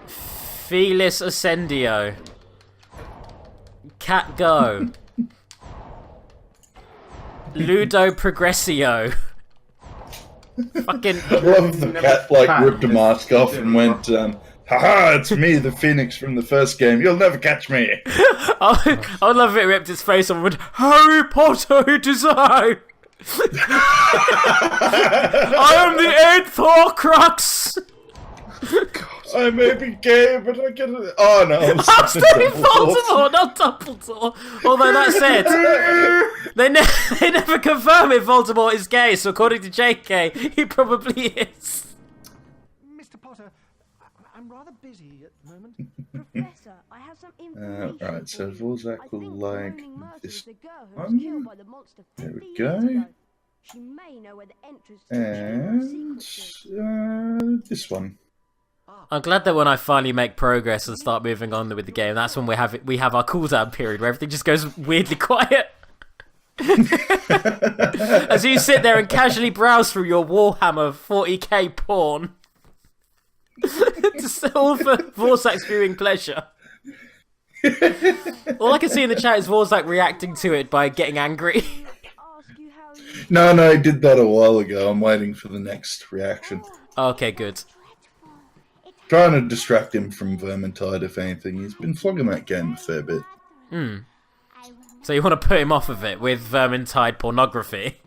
Felis Ascendio. Cat Go. Ludo Progressio. Fucking... I love the cat ripped a mask off and went, Haha, it's me, the Phoenix from the first game. You'll never catch me. I would love if it ripped its face off and went, Harry Potter, it is I! I am the 8th Horcrux! I may be gay, but I get it. Oh no. I'm saying Voldemort, not Dumbledore! Although that said, they never confirm if Voldemort is gay, so according to JK, he probably is. Mr. Potter, I'm rather busy at the moment. Professor, I have some information. Right, so for you. Vorzak I will think like Rowling Mercer this is the girl who was one. killed by the monster There 50 we years go. ago. She may know where the entrance to the Chamber of And Secrets is. this one. I'm glad that when I finally make progress and start moving on with the game, that's when we have our cooldown period where everything just goes weirdly quiet. As you sit there and casually browse through your Warhammer 40k porn. Just all for Vorzak's viewing pleasure. All I can see in the chat is Vorzak reacting to it by getting angry. Ask you how you... No, I did that a while ago. I'm waiting for the next reaction. Okay, good. Trying to distract him from Vermintide, if anything. He's been flogging that game a fair bit. So you want to put him off of it with Vermintide pornography?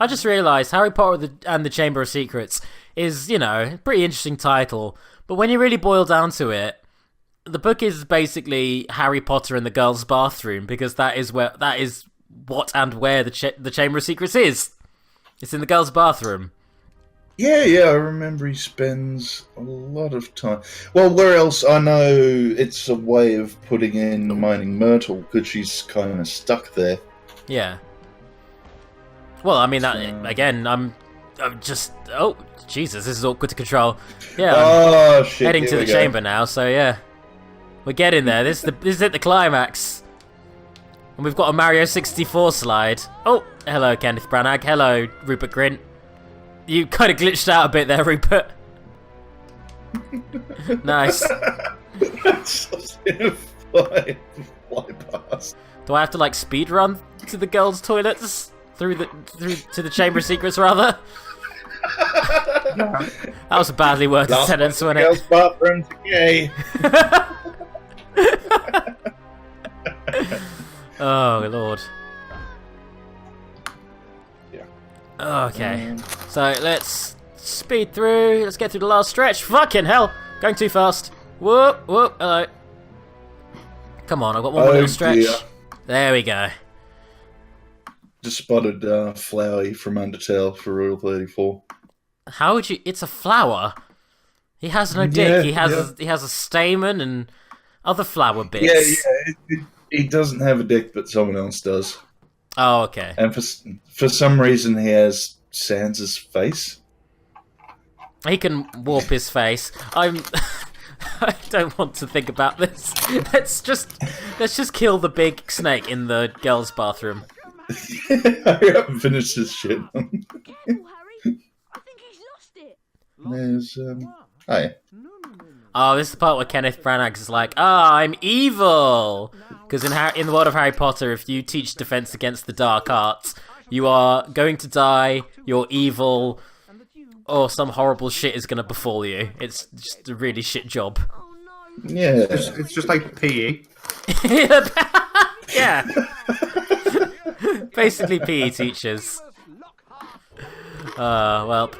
I just realised Harry Potter and the Chamber of Secrets is, you know, a pretty interesting title. But when you really boil down to it, the book is basically Harry Potter in the girls' bathroom, because that is what and where the Chamber of Secrets is. It's in the girls' bathroom. Yeah, I remember he spends a lot of time. Well, where else? I know it's a way of putting in Mining Myrtle, because she's kind of stuck there. Yeah. Well, I mean, again, I'm just... Oh, Jesus, this is awkward to control. Yeah, I'm Shit, heading here to we the go. chamber now, so yeah. We're getting there. This is at the climax. And we've got a Mario 64 slide. Oh, hello, Kenneth Branagh. Hello, Rupert Grint. You kind of glitched out a bit there, Rupert. Nice. Fly past. Do I have to, like, speed run to the girls' toilets? Through to the Chamber of Secrets, rather? That was a badly worded sentence, wasn't it? Girls' bathrooms are gay. Oh, Lord. Yeah. Okay. So, let's speed through. Let's get through the last stretch. Fucking hell! Going too fast. Whoop, whoop, hello. Come on, I've got one more little stretch. Dear. There we go. Just spotted Flowey from Undertale for Royal 34. How would you... It's a flower. He has no dick. He has a stamen and other flower bits. Yeah. He doesn't have a dick, but someone else does. Oh, okay. And for some reason, he has Sans' face. He can warp his face. I don't want to think about this. Let's just kill the big snake in the girls' bathroom. Hurry up and finish this shit. Careful, Harry. I think he's lost it. There's oh yeah. Oh, this is the part where Kenneth Branagh is like, I'm evil! Because in the world of Harry Potter, if you teach defense against the dark arts, you are going to die, you're evil, or some horrible shit is going to befall you. It's just a really shit job. Oh no. Yeah. It's just like PE. Yeah. Basically PE teachers. Well.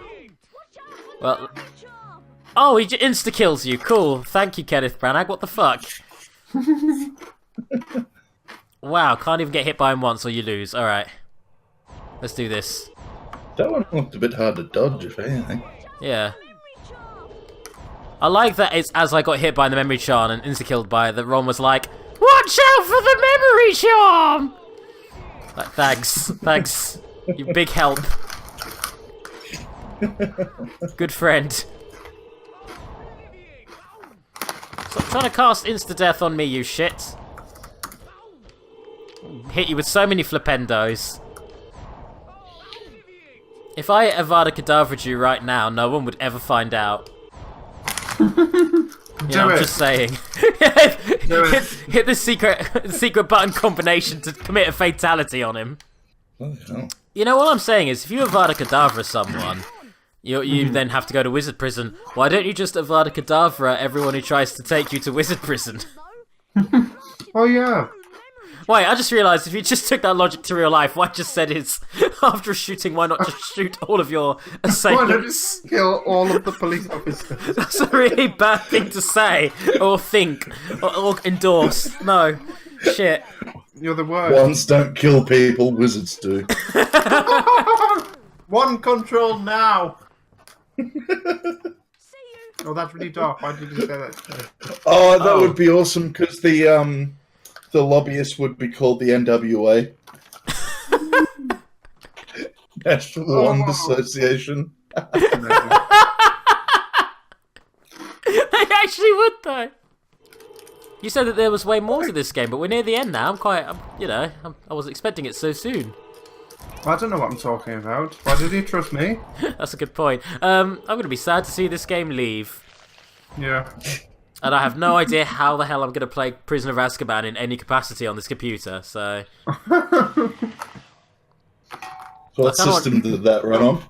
Oh, he insta-kills you. Cool. Thank you, Kenneth Branagh. What the fuck? Wow, can't even get hit by him once or you lose. Alright. Let's do this. That one looked a bit hard to dodge, if anything. Yeah. I like that it's as I got hit by the memory charm and insta-killed by it, that Ron was like, watch out for the memory charm! Like, thanks, you big help. Good friend. Stop trying to cast insta-death on me, you shit. Hit you with so many flipendos. If I Avada Kedavra you right now, no one would ever find out. I'm just saying. hit the secret button combination to commit a fatality on him. Oh, hell. You know, what I'm saying is, if you Avada Kedavra someone, You then have to go to wizard prison. Why don't you just Avada Kedavra everyone who tries to take you to wizard prison? Oh yeah. Wait, I just realised if you just took that logic to real life, what I just said is, after a shooting, why not just shoot all of your Why not assailants? just kill all of the police officers? That's a really bad thing to say, or think, or endorse. No. Shit. You're the worst. Ones don't kill people, wizards do. One control now. Oh, that's really dark. Why did you say that? Oh, that would be awesome because the lobbyists would be called the NWA. National Wand Association. They actually would, though. You said that there was way more to this game, but we're near the end now. I wasn't expecting it so soon. I don't know what I'm talking about. Why did you trust me? That's a good point. I'm going to be sad to see this game leave. Yeah. And I have no idea how the hell I'm going to play Prisoner of Azkaban in any capacity on this computer, so... What system did that run on?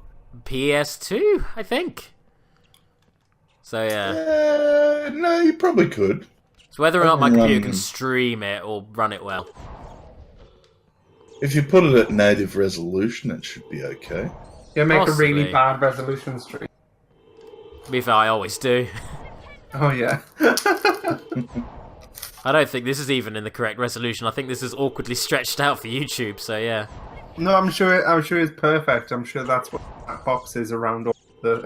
PS2, I think. So, yeah. No, you probably could. It's whether or not my computer can stream it or run it well. If you put it at native resolution, it should be okay. Yeah, make Possibly. a really bad resolution stream. To be fair, I always do. Oh yeah. I don't think this is even in the correct resolution. I think this is awkwardly stretched out for YouTube, so yeah. No, I'm sure it's perfect. I'm sure that's what that box is around all the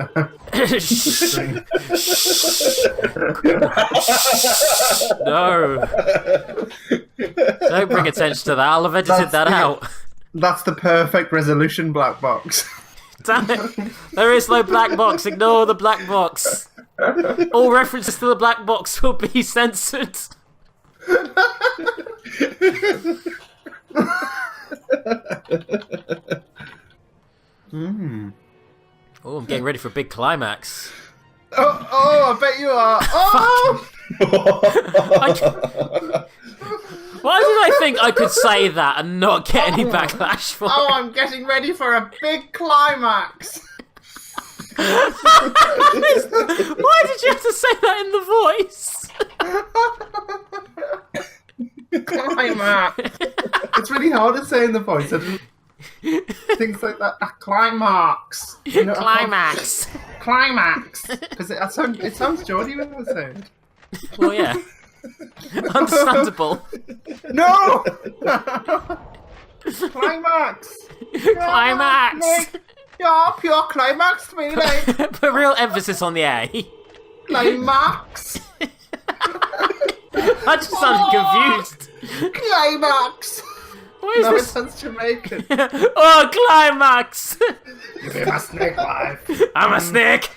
No. Don't bring attention to that. I'll have edited that out. That's the perfect resolution black box. Damn it. There is no black box. Ignore the black box. All references to the black box will be censored. Oh, I'm getting ready for a big climax. Oh, I bet you are. Oh! Why did I think I could say that and not get any backlash for Oh, it? I'm getting ready for a big climax. Why did you have to say that in the voice? Climax. It's really hard to say in the voice. Things like that. Climax. You know, Climax. Climax. Because it sounds Geordie when I say it. Well, yeah. Understandable. No! Climax. Climax. Yeah, pure climax, me, like. Put real emphasis on the A. Climax. I just sounded confused. Climax. What is No, it this? sounds Jamaican. Oh, climax! You be my snake life. I'm a snake.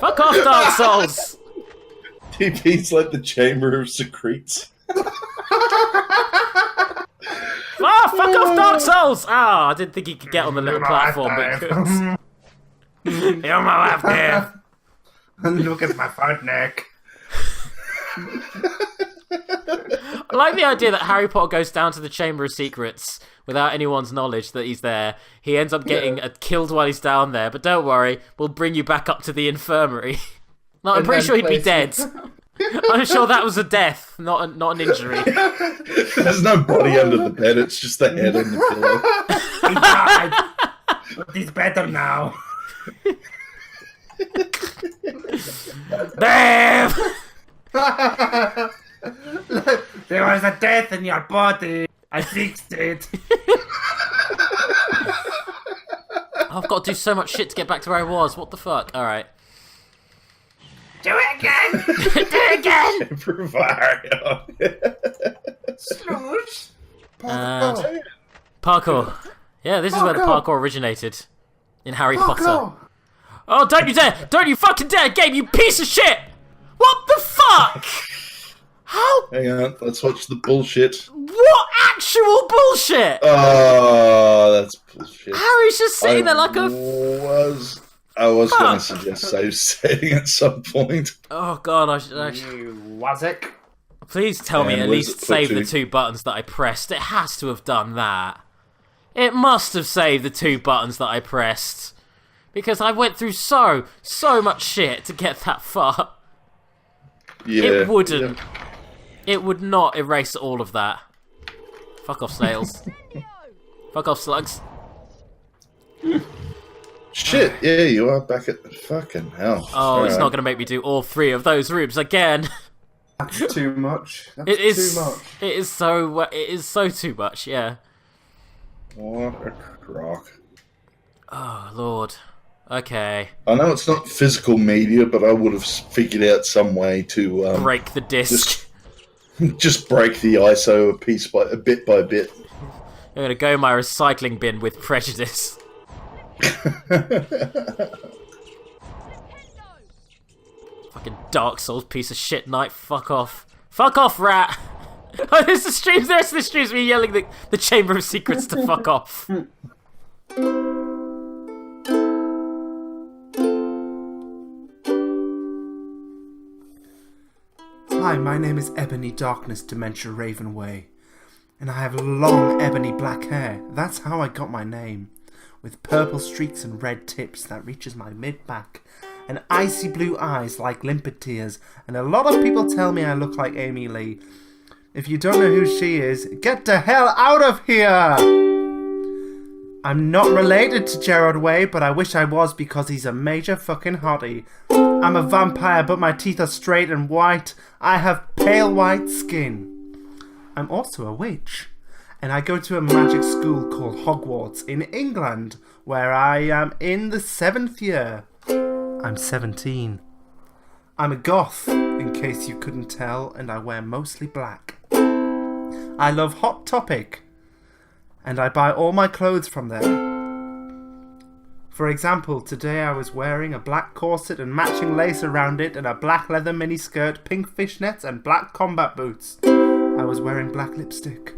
Fuck off, Dark Souls. TP's like the Chamber of Secrets. Ah, fuck off, Dark Souls! Ah, I didn't think he could get on the little platform, but he could. You're my life, Dave. Look at my front neck. I like the idea that Harry Potter goes down to the Chamber of Secrets without anyone's knowledge that he's there. He ends up getting killed while he's down there, but don't worry, we'll bring you back up to the infirmary. No, I'm pretty sure he'd be dead. I'm sure that was a death, not an injury. There's no body under the bed, it's just the head on the pillow. He died. But he's better now. Dave! There was a death in your body. I fixed it. I've got to do so much shit to get back to where I was. What the fuck? Alright. Do it again. Do it again! Sloosh. Parkour. Yeah, this is where the parkour originated. In Harry Potter. Parkour. Oh, don't you dare! Don't you fucking dare, game, you piece of shit! What the fuck? How? Hang on, let's watch the bullshit. What actual bullshit? Oh, that's bullshit. Harry's just sitting there like a... I was going to Fuck. suggest save setting at some point. Oh god, I You wazzick. Please tell me And at where's least it save put the to? 2 buttons that I pressed. It has to have done that. It must have saved the 2 buttons that I pressed. Because I went through so much shit to get that far. Yeah. It wouldn't. It would not erase all of that. Fuck off, snails. Fuck off, slugs. Shit, yeah, you are back at the fucking hell. Oh, it's not going to make me do all 3 of those rooms again. That's too much. That's It is too much. It is so too much, yeah. What a crock. Oh, Lord. Okay. I know it's not physical media, but I would have figured out some way to Break the disc. just break the ISO a bit by bit. I'm going to go in my recycling bin with prejudice. Fucking Dark Souls piece of shit knight. Fuck off. Fuck off, rat! Oh, there's the streams. There's the streams me yelling the Chamber of Secrets to fuck off. Hi, my name is Ebony Darkness Dementia Ravenway, and I have long ebony black hair. That's how I got my name, with purple streaks and red tips that reaches my mid-back, and icy blue eyes like limpid tears, and a lot of people tell me I look like Amy Lee. If you don't know who she is, get the hell out of here! I'm not related to Gerard Way, but I wish I was because he's a major fucking hottie. I'm a vampire, but my teeth are straight and white. I have pale white skin. I'm also a witch, and I go to a magic school called Hogwarts in England, where I am in the 7th year. I'm 17. I'm a goth, in case you couldn't tell, and I wear mostly black. I love Hot Topic, and I buy all my clothes from there. For example, today I was wearing a black corset and matching lace around it and a black leather miniskirt, pink fishnets and black combat boots. I was wearing black lipstick,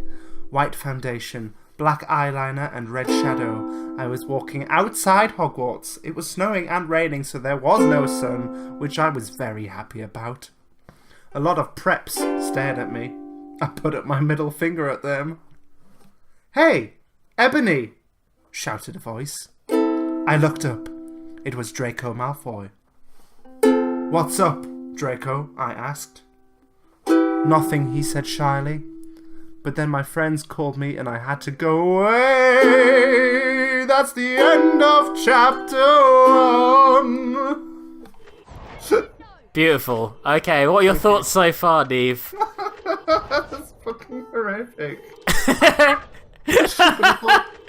white foundation, black eyeliner and red shadow. I was walking outside Hogwarts. It was snowing and raining, so there was no sun, which I was very happy about. A lot of preps stared at me. I put up my middle finger at them. "Hey, Ebony!" shouted a voice. I looked up. It was Draco Malfoy. "What's up, Draco?" I asked. "Nothing," he said shyly. But then my friends called me and I had to go away. That's the end of chapter 1. Beautiful. Okay, what are your thoughts so far, Neve? That's fucking horrific.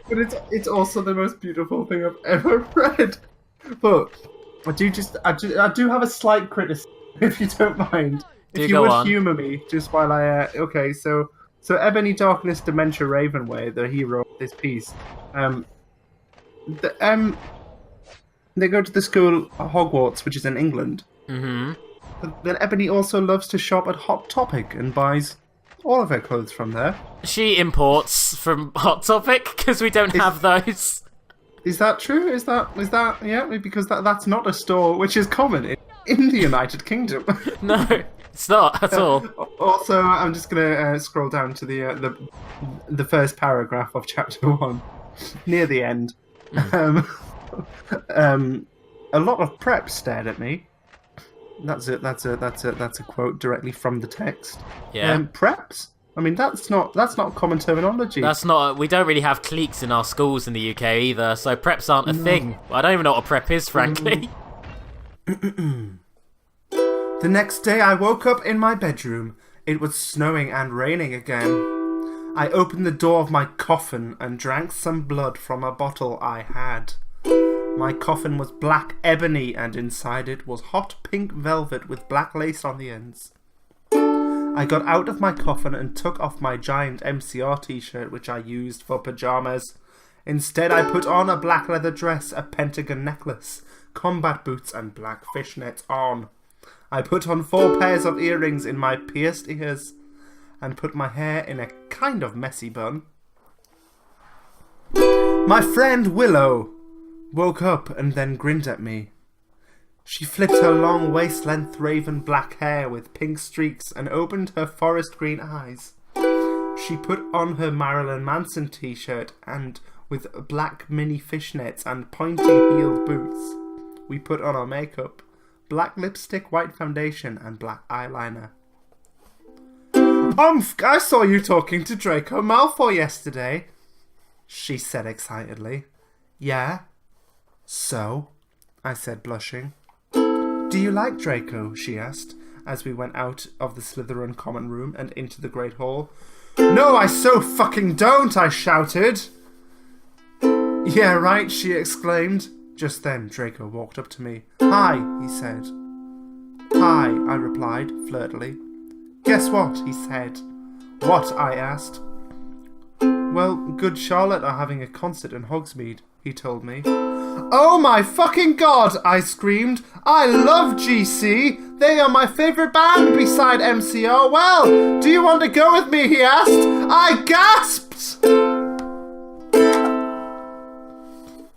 But it's also the most beautiful thing I've ever read. But I do have a slight criticism, if you don't mind. Do if you go would on. humour me, just while I okay, so Ebony Darkness Dementia Ravenway, the hero of this piece, they go to the school Hogwarts, which is in England. Mm-hmm. But then Ebony also loves to shop at Hot Topic and buys all of her clothes from there. She imports from Hot Topic because we don't have those. Is that true? Is that yeah? Because that's not a store which is common in the United Kingdom. No, it's not at all. Also, I'm just gonna scroll down to the first paragraph of chapter 1, near the end. A lot of preps stared at me. That's a quote directly from the text. Yeah. Preps. I mean, that's not common terminology. That's not. We don't really have cliques in our schools in the UK either, so preps aren't a thing. I don't even know what a prep is, frankly. The next day I woke up in my bedroom. It was snowing and raining again. I opened the door of my coffin and drank some blood from a bottle I had. My coffin was black ebony and inside it was hot pink velvet with black lace on the ends. I got out of my coffin and took off my giant MCR t-shirt which I used for pyjamas. Instead I put on a black leather dress, a pentagon necklace, combat boots and black fishnets on. I put on 4 pairs of earrings in my pierced ears and put my hair in a kind of messy bun. My friend Willow woke up and then grinned at me. She flipped her long waist-length raven black hair with pink streaks and opened her forest green eyes. She She put on her Marilyn Manson t-shirt and with black mini fishnets and pointy-heeled boots. We put on our makeup, black lipstick, white foundation, and black eyeliner. I saw you talking to Draco Malfoy yesterday, she said excitedly. Yeah? So? I said, blushing. Do you like Draco? She asked, as we went out of the Slytherin common room and into the Great Hall. No, I so fucking don't, I shouted. Yeah, right, she exclaimed. Just then, Draco walked up to me. Hi, he said. Hi, I replied, flirtily. Guess what, he said. What, I asked. Well, Good Charlotte are having a concert in Hogsmeade, he told me. Oh my fucking god, I screamed. I love GC. They are my favourite band beside MCR. Well, do you want to go with me, he asked. I gasped.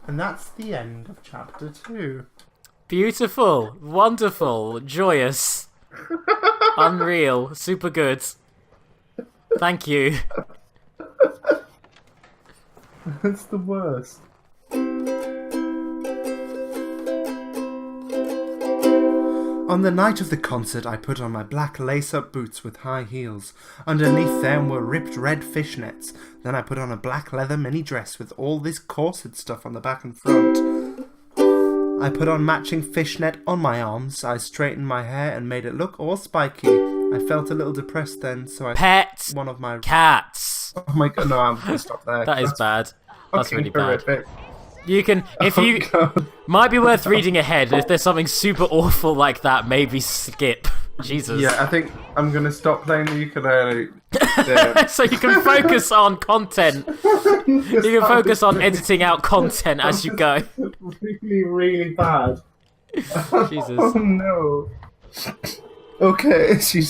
And that's the end of chapter 2. Beautiful, wonderful, joyous, unreal, super good. Thank you. That's the worst. On the night of the concert, I put on my black lace-up boots with high heels. Underneath them were ripped red fishnets. Then I put on a black leather mini dress with all this corset stuff on the back and front. I put on matching fishnet on my arms. I straightened my hair and made it look all spiky. I felt a little depressed then, so I Pet one of my cats. Oh my god, no, I'm gonna stop there. That is bad. That's really bad. Horrific. You can, if you, God. might be worth reading ahead. If there's something super awful like that, maybe skip. Jesus. Yeah, I think I'm gonna stop playing the ukulele. Yeah. So you can focus on content. You can focus on editing out content as you go. Really, really bad. Jesus. Oh no. Okay, she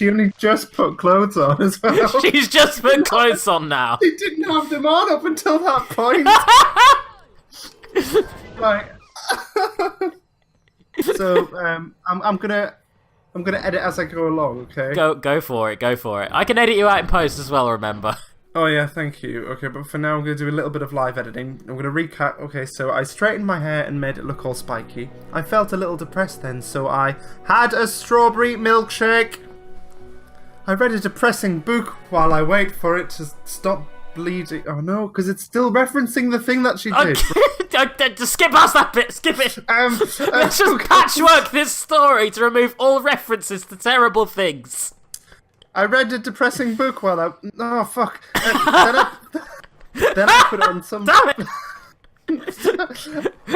only just put clothes on as well. She's just put clothes on now. She didn't have them on up until that point. Like, so I'm gonna edit as I go along. Okay. Go for it. Go for it. I can edit you out in post as well. Remember. Oh yeah, thank you. Okay, but for now I'm going to do a little bit of live editing. I'm going to recap. Okay, so I straightened my hair and made it look all spiky. I felt a little depressed then, so I had a strawberry milkshake. I read a depressing book while I wait for it to stop bleeding. Oh no, because it's still referencing the thing that she did. Just skip past that bit. Skip it. Let's just patchwork this story to remove all references to terrible things. I read a depressing book while I... Oh, fuck. Then I put on some... Damn it!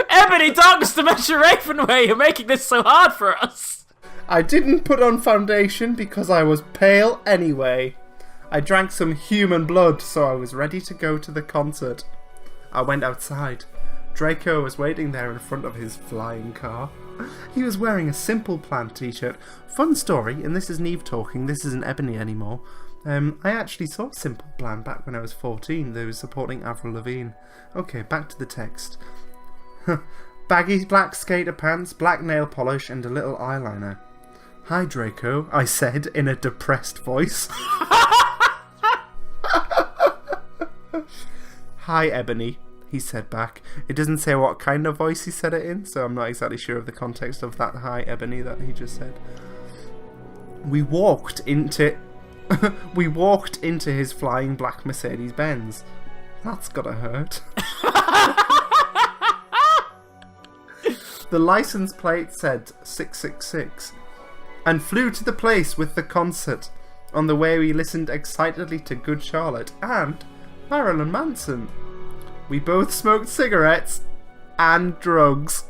Ebony, Darkness, Dementia, Ravenway, you're making this so hard for us. I didn't put on foundation because I was pale anyway. I drank some human blood, so I was ready to go to the concert. I went outside. Draco was waiting there in front of his flying car. He was wearing a Simple Plan t-shirt. Fun story, and this is Neve talking, this isn't Ebony anymore. I actually saw Simple Plan back when I was 14. They were supporting Avril Lavigne. Okay, back to the text. Baggy black skater pants, black nail polish, and a little eyeliner. Hi, Draco, I said in a depressed voice. Hi, Ebony, he said back. It doesn't say what kind of voice he said it in, so I'm not exactly sure of the context of that hi, Ebony, that he just said. We walked into his flying black Mercedes-Benz. That's gotta hurt. The license plate said 666 and flew to the place with the concert. On the way we listened excitedly to Good Charlotte and Marilyn Manson. We both smoked cigarettes and drugs.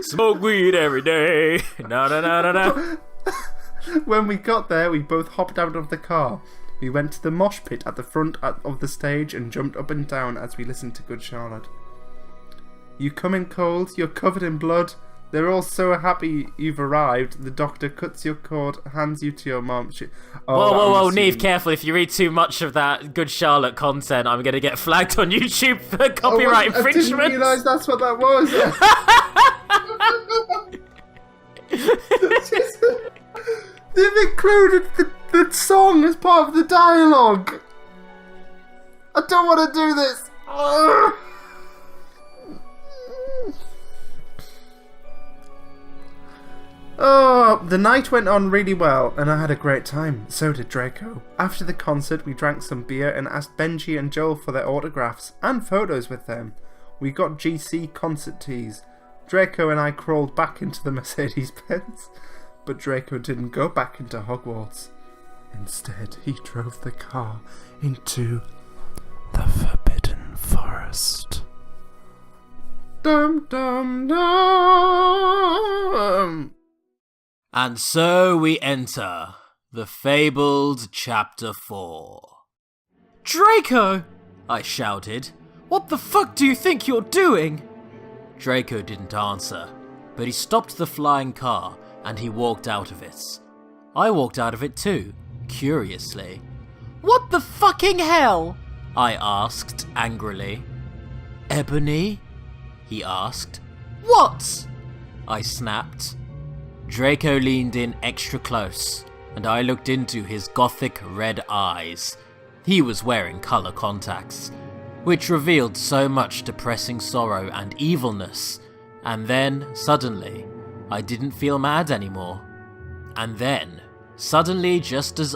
Smoke weed every day. No. When we got there, we both hopped out of the car. We went to the mosh pit at the front of the stage and jumped up and down as we listened to Good Charlotte. You come in cold, you're covered in blood. They're all so happy you've arrived. The doctor cuts your cord, hands you to your mom. Whoa, Neve, careful. If you read too much of that Good Charlotte content, I'm going to get flagged on YouTube for copyright infringement. I didn't realise that's what that was. They've included The song is part of the dialogue. I don't want to do this. Oh, the night went on really well, and I had a great time. So did Draco. After the concert, we drank some beer and asked Benji and Joel for their autographs and photos with them. We got GC concert tees. Draco and I crawled back into the Mercedes-Benz, but Draco didn't go back into Hogwarts. Instead, he drove the car into the Forbidden Forest. Dum dum dum! And so we enter the fabled Chapter 4. Draco! I shouted. What the fuck do you think you're doing? Draco didn't answer, but he stopped the flying car and he walked out of it. I walked out of it too, curiously. What the fucking hell? I asked angrily. Ebony? He asked. What? I snapped. Draco leaned in extra close, and I looked into his gothic red eyes. He was wearing colour contacts, which revealed so much depressing sorrow and evilness. And then, suddenly, I didn't feel mad anymore. And then, suddenly, just as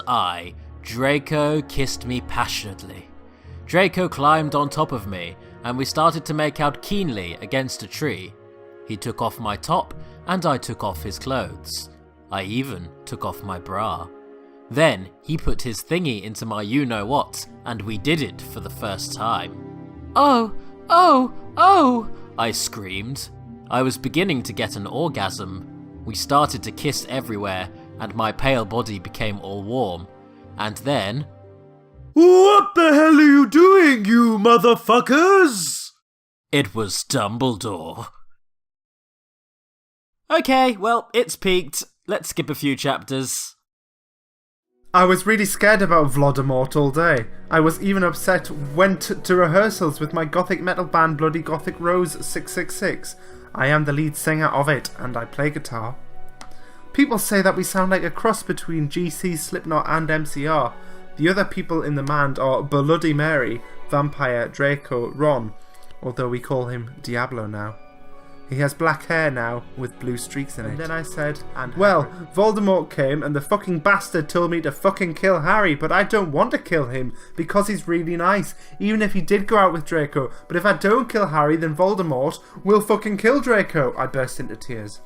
Draco kissed me passionately. Draco climbed on top of me, and we started to make out keenly against a tree. He took off my top, and I took off his clothes. I even took off my bra. Then he put his thingy into my you-know-what, and we did it for the first time. Oh, oh, oh, I screamed. I was beginning to get an orgasm. We started to kiss everywhere, and my pale body became all warm. And then... What the hell are you doing, you motherfuckers? It was Dumbledore. Okay, well, it's peaked. Let's skip a few chapters. I was really scared about Voldemort all day. I was even upset, went to rehearsals with my gothic metal band Bloody Gothic Rose 666. I am the lead singer of it, and I play guitar. People say that we sound like a cross between GC, Slipknot and MCR. The other people in the band are Bloody Mary, Vampire, Draco, Ron, although we call him Diablo now. He has black hair now, with blue streaks in it. And then I said, well, Voldemort came and the fucking bastard told me to fucking kill Harry, but I don't want to kill him, because he's really nice, even if he did go out with Draco. But if I don't kill Harry, then Voldemort will fucking kill Draco. I burst into tears.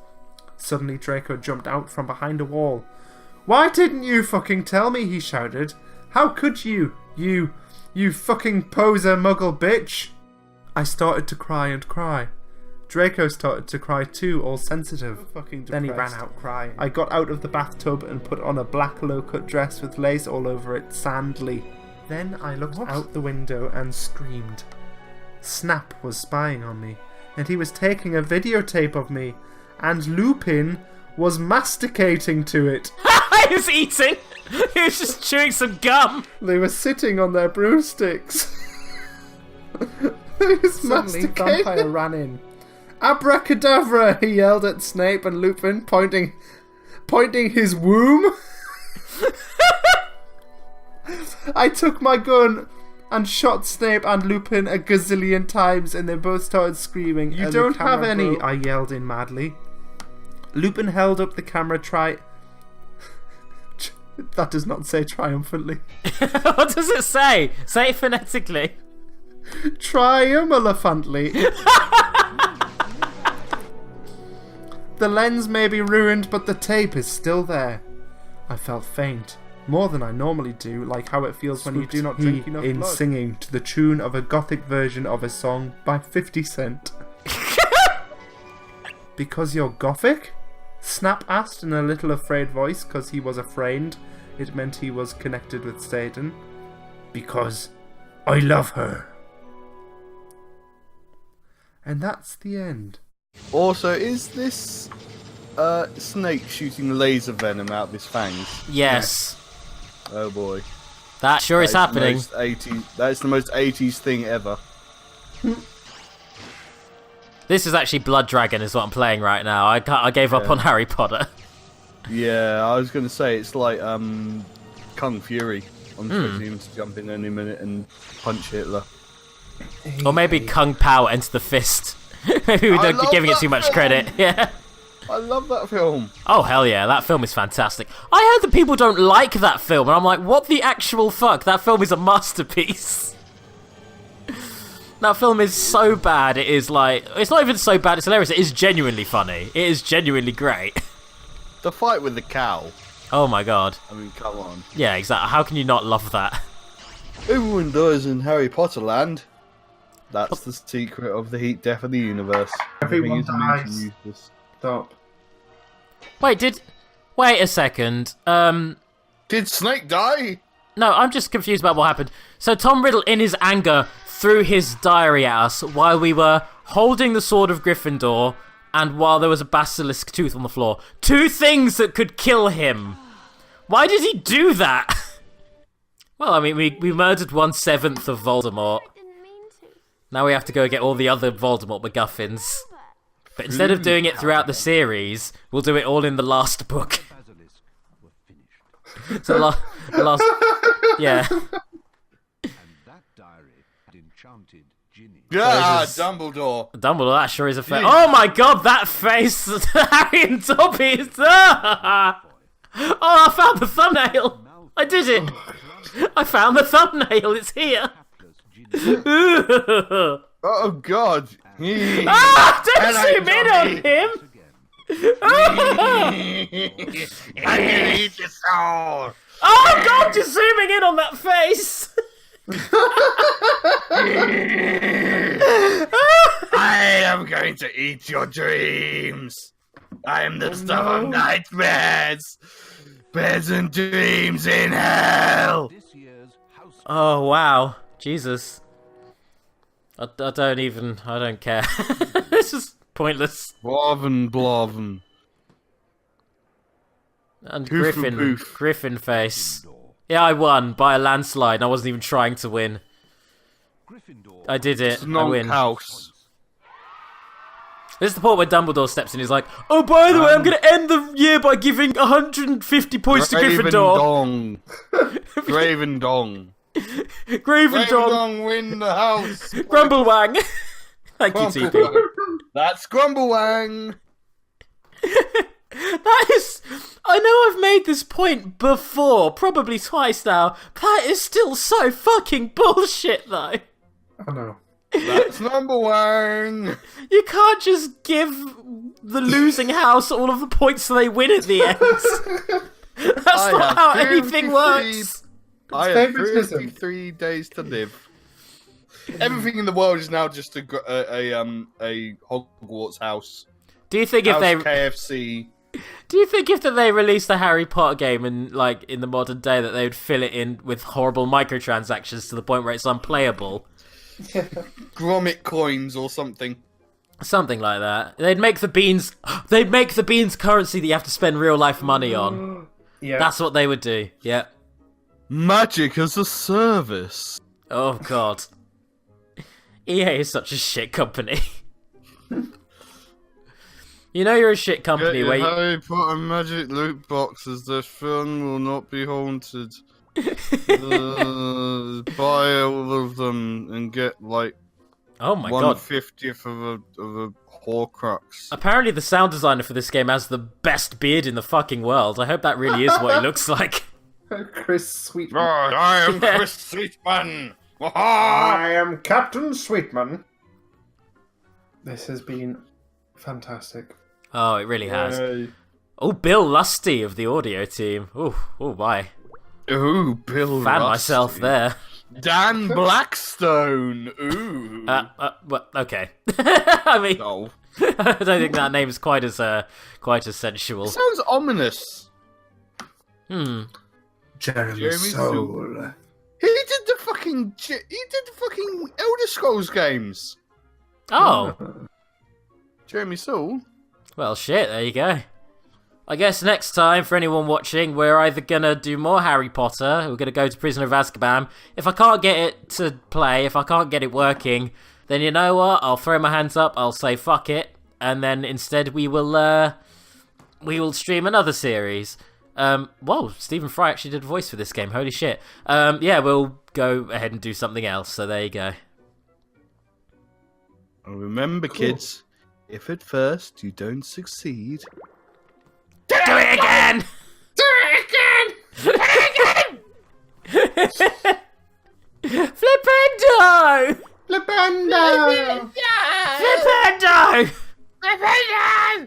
Suddenly Draco jumped out from behind a wall. Why didn't you fucking tell me, he shouted. How could you, you fucking poser muggle bitch? I started to cry and cry. Draco started to cry too, all sensitive. Then he ran out crying. I got out of the bathtub and put on a black low-cut dress with lace all over it, sandly. Then I looked out the window and screamed. Snap was spying on me, and he was taking a videotape of me, and Lupin was masticating to it. He was eating! He was just chewing some gum! They were sitting on their broomsticks. He was Suddenly, masticating. Vampire ran in. Abracadabra! He yelled at Snape and Lupin, pointing his womb. I took my gun and shot Snape and Lupin a gazillion times, and they both started screaming. You don't have any, I yelled in madly. Lupin held up the camera That does not say triumphantly. What does it say? Say it phonetically. Triumphantly. The lens may be ruined, but the tape is still there. I felt faint, more than I normally do, like how it feels when you do not drink enough blood. Singing to the tune of a gothic version of a song by 50 Cent. Because you're gothic? Snap asked in a little afraid voice, because he was afraid. It meant he was connected with Satan. Because I love her. And that's the end. Also, is this snake shooting laser venom out of his fangs? Yes. Oh boy. That sure is happening. That's the most 80s thing ever. This is actually Blood Dragon is what I'm playing right now. I gave up on Harry Potter. Yeah, I was going to say, it's like Kung Fury. I'm expecting him to jump in any minute and punch Hitler. Or maybe Kung Pao Enter the Fist. Maybe we don't be giving it too much credit. Yeah. I love that film. Oh, hell yeah, that film is fantastic. I heard that people don't like that film, and I'm like, what the actual fuck? That film is a masterpiece. That film is so bad, it is like... It's not even so bad, it's hilarious. It is genuinely funny. It is genuinely great. The fight with the cow. Oh my god. I mean, come on. Yeah, exactly. How can you not love that? Everyone dies in Harry Potter land. That's the secret of the heat death of the universe. Everyone Everything is dies. useless. Stop. Wait a second. Did Snake die? No, I'm just confused about what happened. So Tom Riddle, in his anger, threw his diary at us while we were holding the sword of Gryffindor and while there was a basilisk tooth on the floor. Two things that could kill him. Why did he do that? Well, I mean, we murdered 1/7 of Voldemort. Didn't mean to. Now we have to go get all the other Voldemort MacGuffins. But instead of doing it throughout the series, we'll do it all in the last book. So the last... Yeah. Yeah, Dumbledore. Dumbledore, that sure is a face. Oh my god, that face! Harry and Dobby! Oh, I found the thumbnail! I did it! I found the thumbnail, it's here! Oh god. Ah! Don't zoom in on him! I'm gonna eat your soul. Oh god, you're zooming in on that face! I am going to eat your dreams. I am the stuff of nightmares. Beds and dreams in hell. Oh wow, Jesus. I don't care. It's just pointless. Bloven. And Hoof and boof. Griffin face. Yeah, I won by a landslide. I wasn't even trying to win. I did it. I win. House. This is the part where Dumbledore steps in. He's like, "Oh, by the way, I'm going to end the year by giving 150 points to Gryffindor." Graven Dong. Graven Dong. Win the house. Grumblewang. Thank you, TP. That's Grumblewang. That is... I know I've made this point before, probably twice now. That is still so fucking bullshit, though. I know. That's number one. You can't just give the losing house all of the points so they win at the end. That's not how anything works. I have 33 days to live. Everything in the world is now just a Hogwarts house. Do you think if they KFC? Do you think if they released a Harry Potter game in the modern day that they would fill it in with horrible microtransactions to the point where it's unplayable? Grommet coins or something. Something like that. They'd make the beans currency that you have to spend real life money on. Yeah. That's what they would do. Yeah. Magic as a service. Oh god. EA is such a shit company. You know you're a shit company where you... Harry Potter magic loot boxes. The film will not be haunted. Buy all of them and get oh my god, 1/50th of a Horcrux. Apparently the sound designer for this game has the best beard in the fucking world. I hope that really is what he looks like. Chris Sweetman. I am Chris Sweetman. I am Captain Sweetman. This has been fantastic. Oh, it really has. Oh, Bill Lusty of the audio team. Oh my. Ooh, Bill Fan Rusty. myself there. Dan Blackstone. Ooh. Well, okay. I mean, No. I don't think that name is quite as sensual. Sounds ominous. Jeremy Soule. He did the fucking Elder Scrolls games. Oh, Jeremy Soule. well, shit. There you go. I guess next time, for anyone watching, we're either gonna do more Harry Potter, we're gonna go to Prisoner of Azkaban. If I can't get it to play, if I can't get it working, then you know what? I'll throw my hands up, I'll say fuck it, and then instead we will stream another series. Whoa, Stephen Fry actually did a voice for this game. Holy shit. Yeah, we'll go ahead and do something else. So there you go. And remember, kids, if at first you don't succeed, Do it again! Do it again! Flipendo! Flipendo! Flipendo!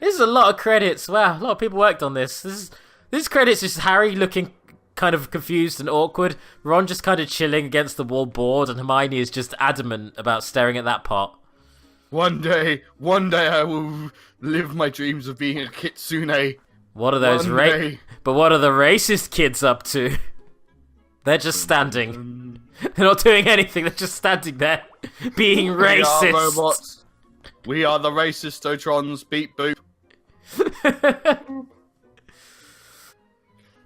This is a lot of credits. Wow, a lot of people worked on this. This credits is Harry looking kind of confused and awkward. Ron just kind of chilling against the wall bored, and Hermione is just adamant about staring at that pot. one day I will live my dreams of being a kitsune. What are those But what are the racist kids up to? They're just standing. They're not doing anything. They're just standing there, being racist. We are robots. We are the racist Otrons. Beep boop.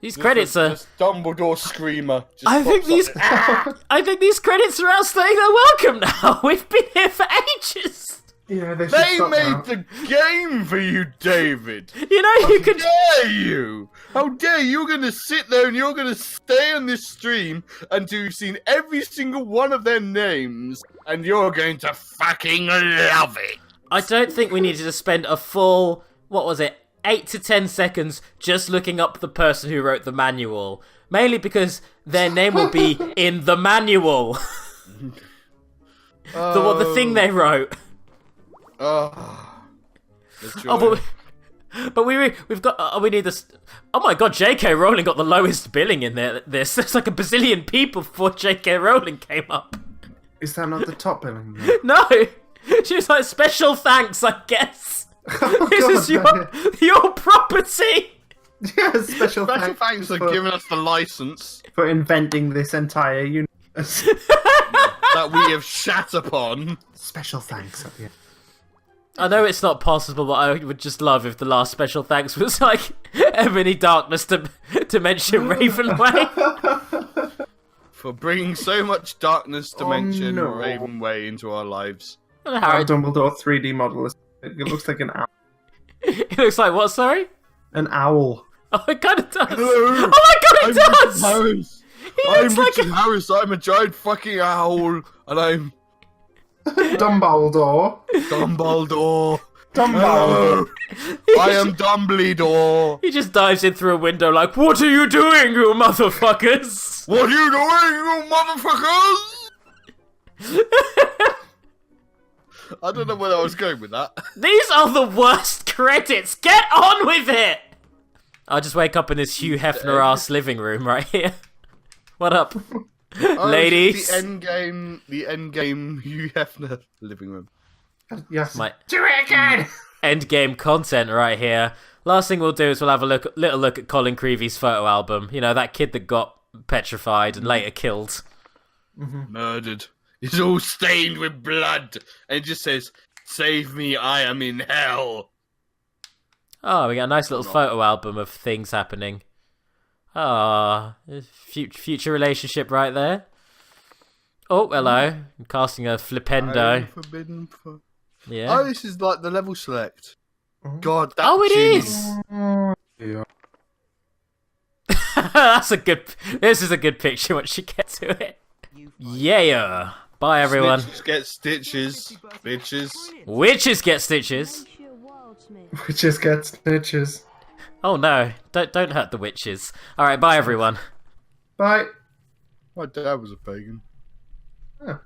These credits are. Just Dumbledore screamer. Just I think pops these. up. I think these credits are outstaying their welcome now. We've been here for ages. Yeah, they They made the game for you, David. You know, you could. How dare you? How dare you? You're gonna sit there and you're gonna stay on this stream until you've seen every single one of their names, and you're going to fucking love it. I don't think we needed to spend a full, what was it, 8 to 10 seconds just looking up the person who wrote the manual. Mainly because their name will be in the manual. The thing they wrote. But we've got we need this. Oh my god, J.K. Rowling got the lowest billing in there. There's like a bazillion people before J.K. Rowling came up. Is that not the top billing? No, she was like, special thanks, I guess. Oh, This is your property. Yeah, special thanks for giving us the license for inventing this entire universe. that we have shat upon. Special thanks. Yeah. I know it's not possible, but I would just love if the last special thanks was like Ebony Darkness Dementia Ravenway. For bringing so much darkness, dementia, and no. Ravenway into our lives. Harry, Dumbledore 3D model. It looks like an owl. it looks like what? Sorry. An owl. Oh, it kind of does. Hello, Oh my god, it does. Harris. He I'm looks like Richard Harris. I'm a giant fucking owl, and I'm Dumbledore. Dumbledore. Dumbledore. I am Dumbledore. He just dives in through a window like, what are you doing, you motherfuckers? What are you doing, you motherfuckers? I don't know where I was going with that. These are the worst credits. Get on with it. I just wake up in this Hugh Hefner ass living room right here. What up, ladies? The end game Hugh Hefner living room. Yes. Do it again. End game content right here. Last thing we'll do is we'll have a little look at Colin Creevy's photo album. You know, that kid that got petrified and later killed. Murdered. It's all stained with blood. And it just says, "Save me, I am in hell." Oh, we got a nice little photo album of things happening. Ah, future relationship right there. Oh, hello. I'm casting a Flipendo. Forbidden for... Yeah. Oh, this is like the level select. God, that Oh, it genie. is. Yeah. This is a good picture once you get to it. Yeah. Bye, everyone. Snitches get stitches, bitches. Witches get stitches. Witches get stitches. Oh no! Don't hurt the witches. All right. Bye, everyone. Bye. My dad was a pagan. Oh.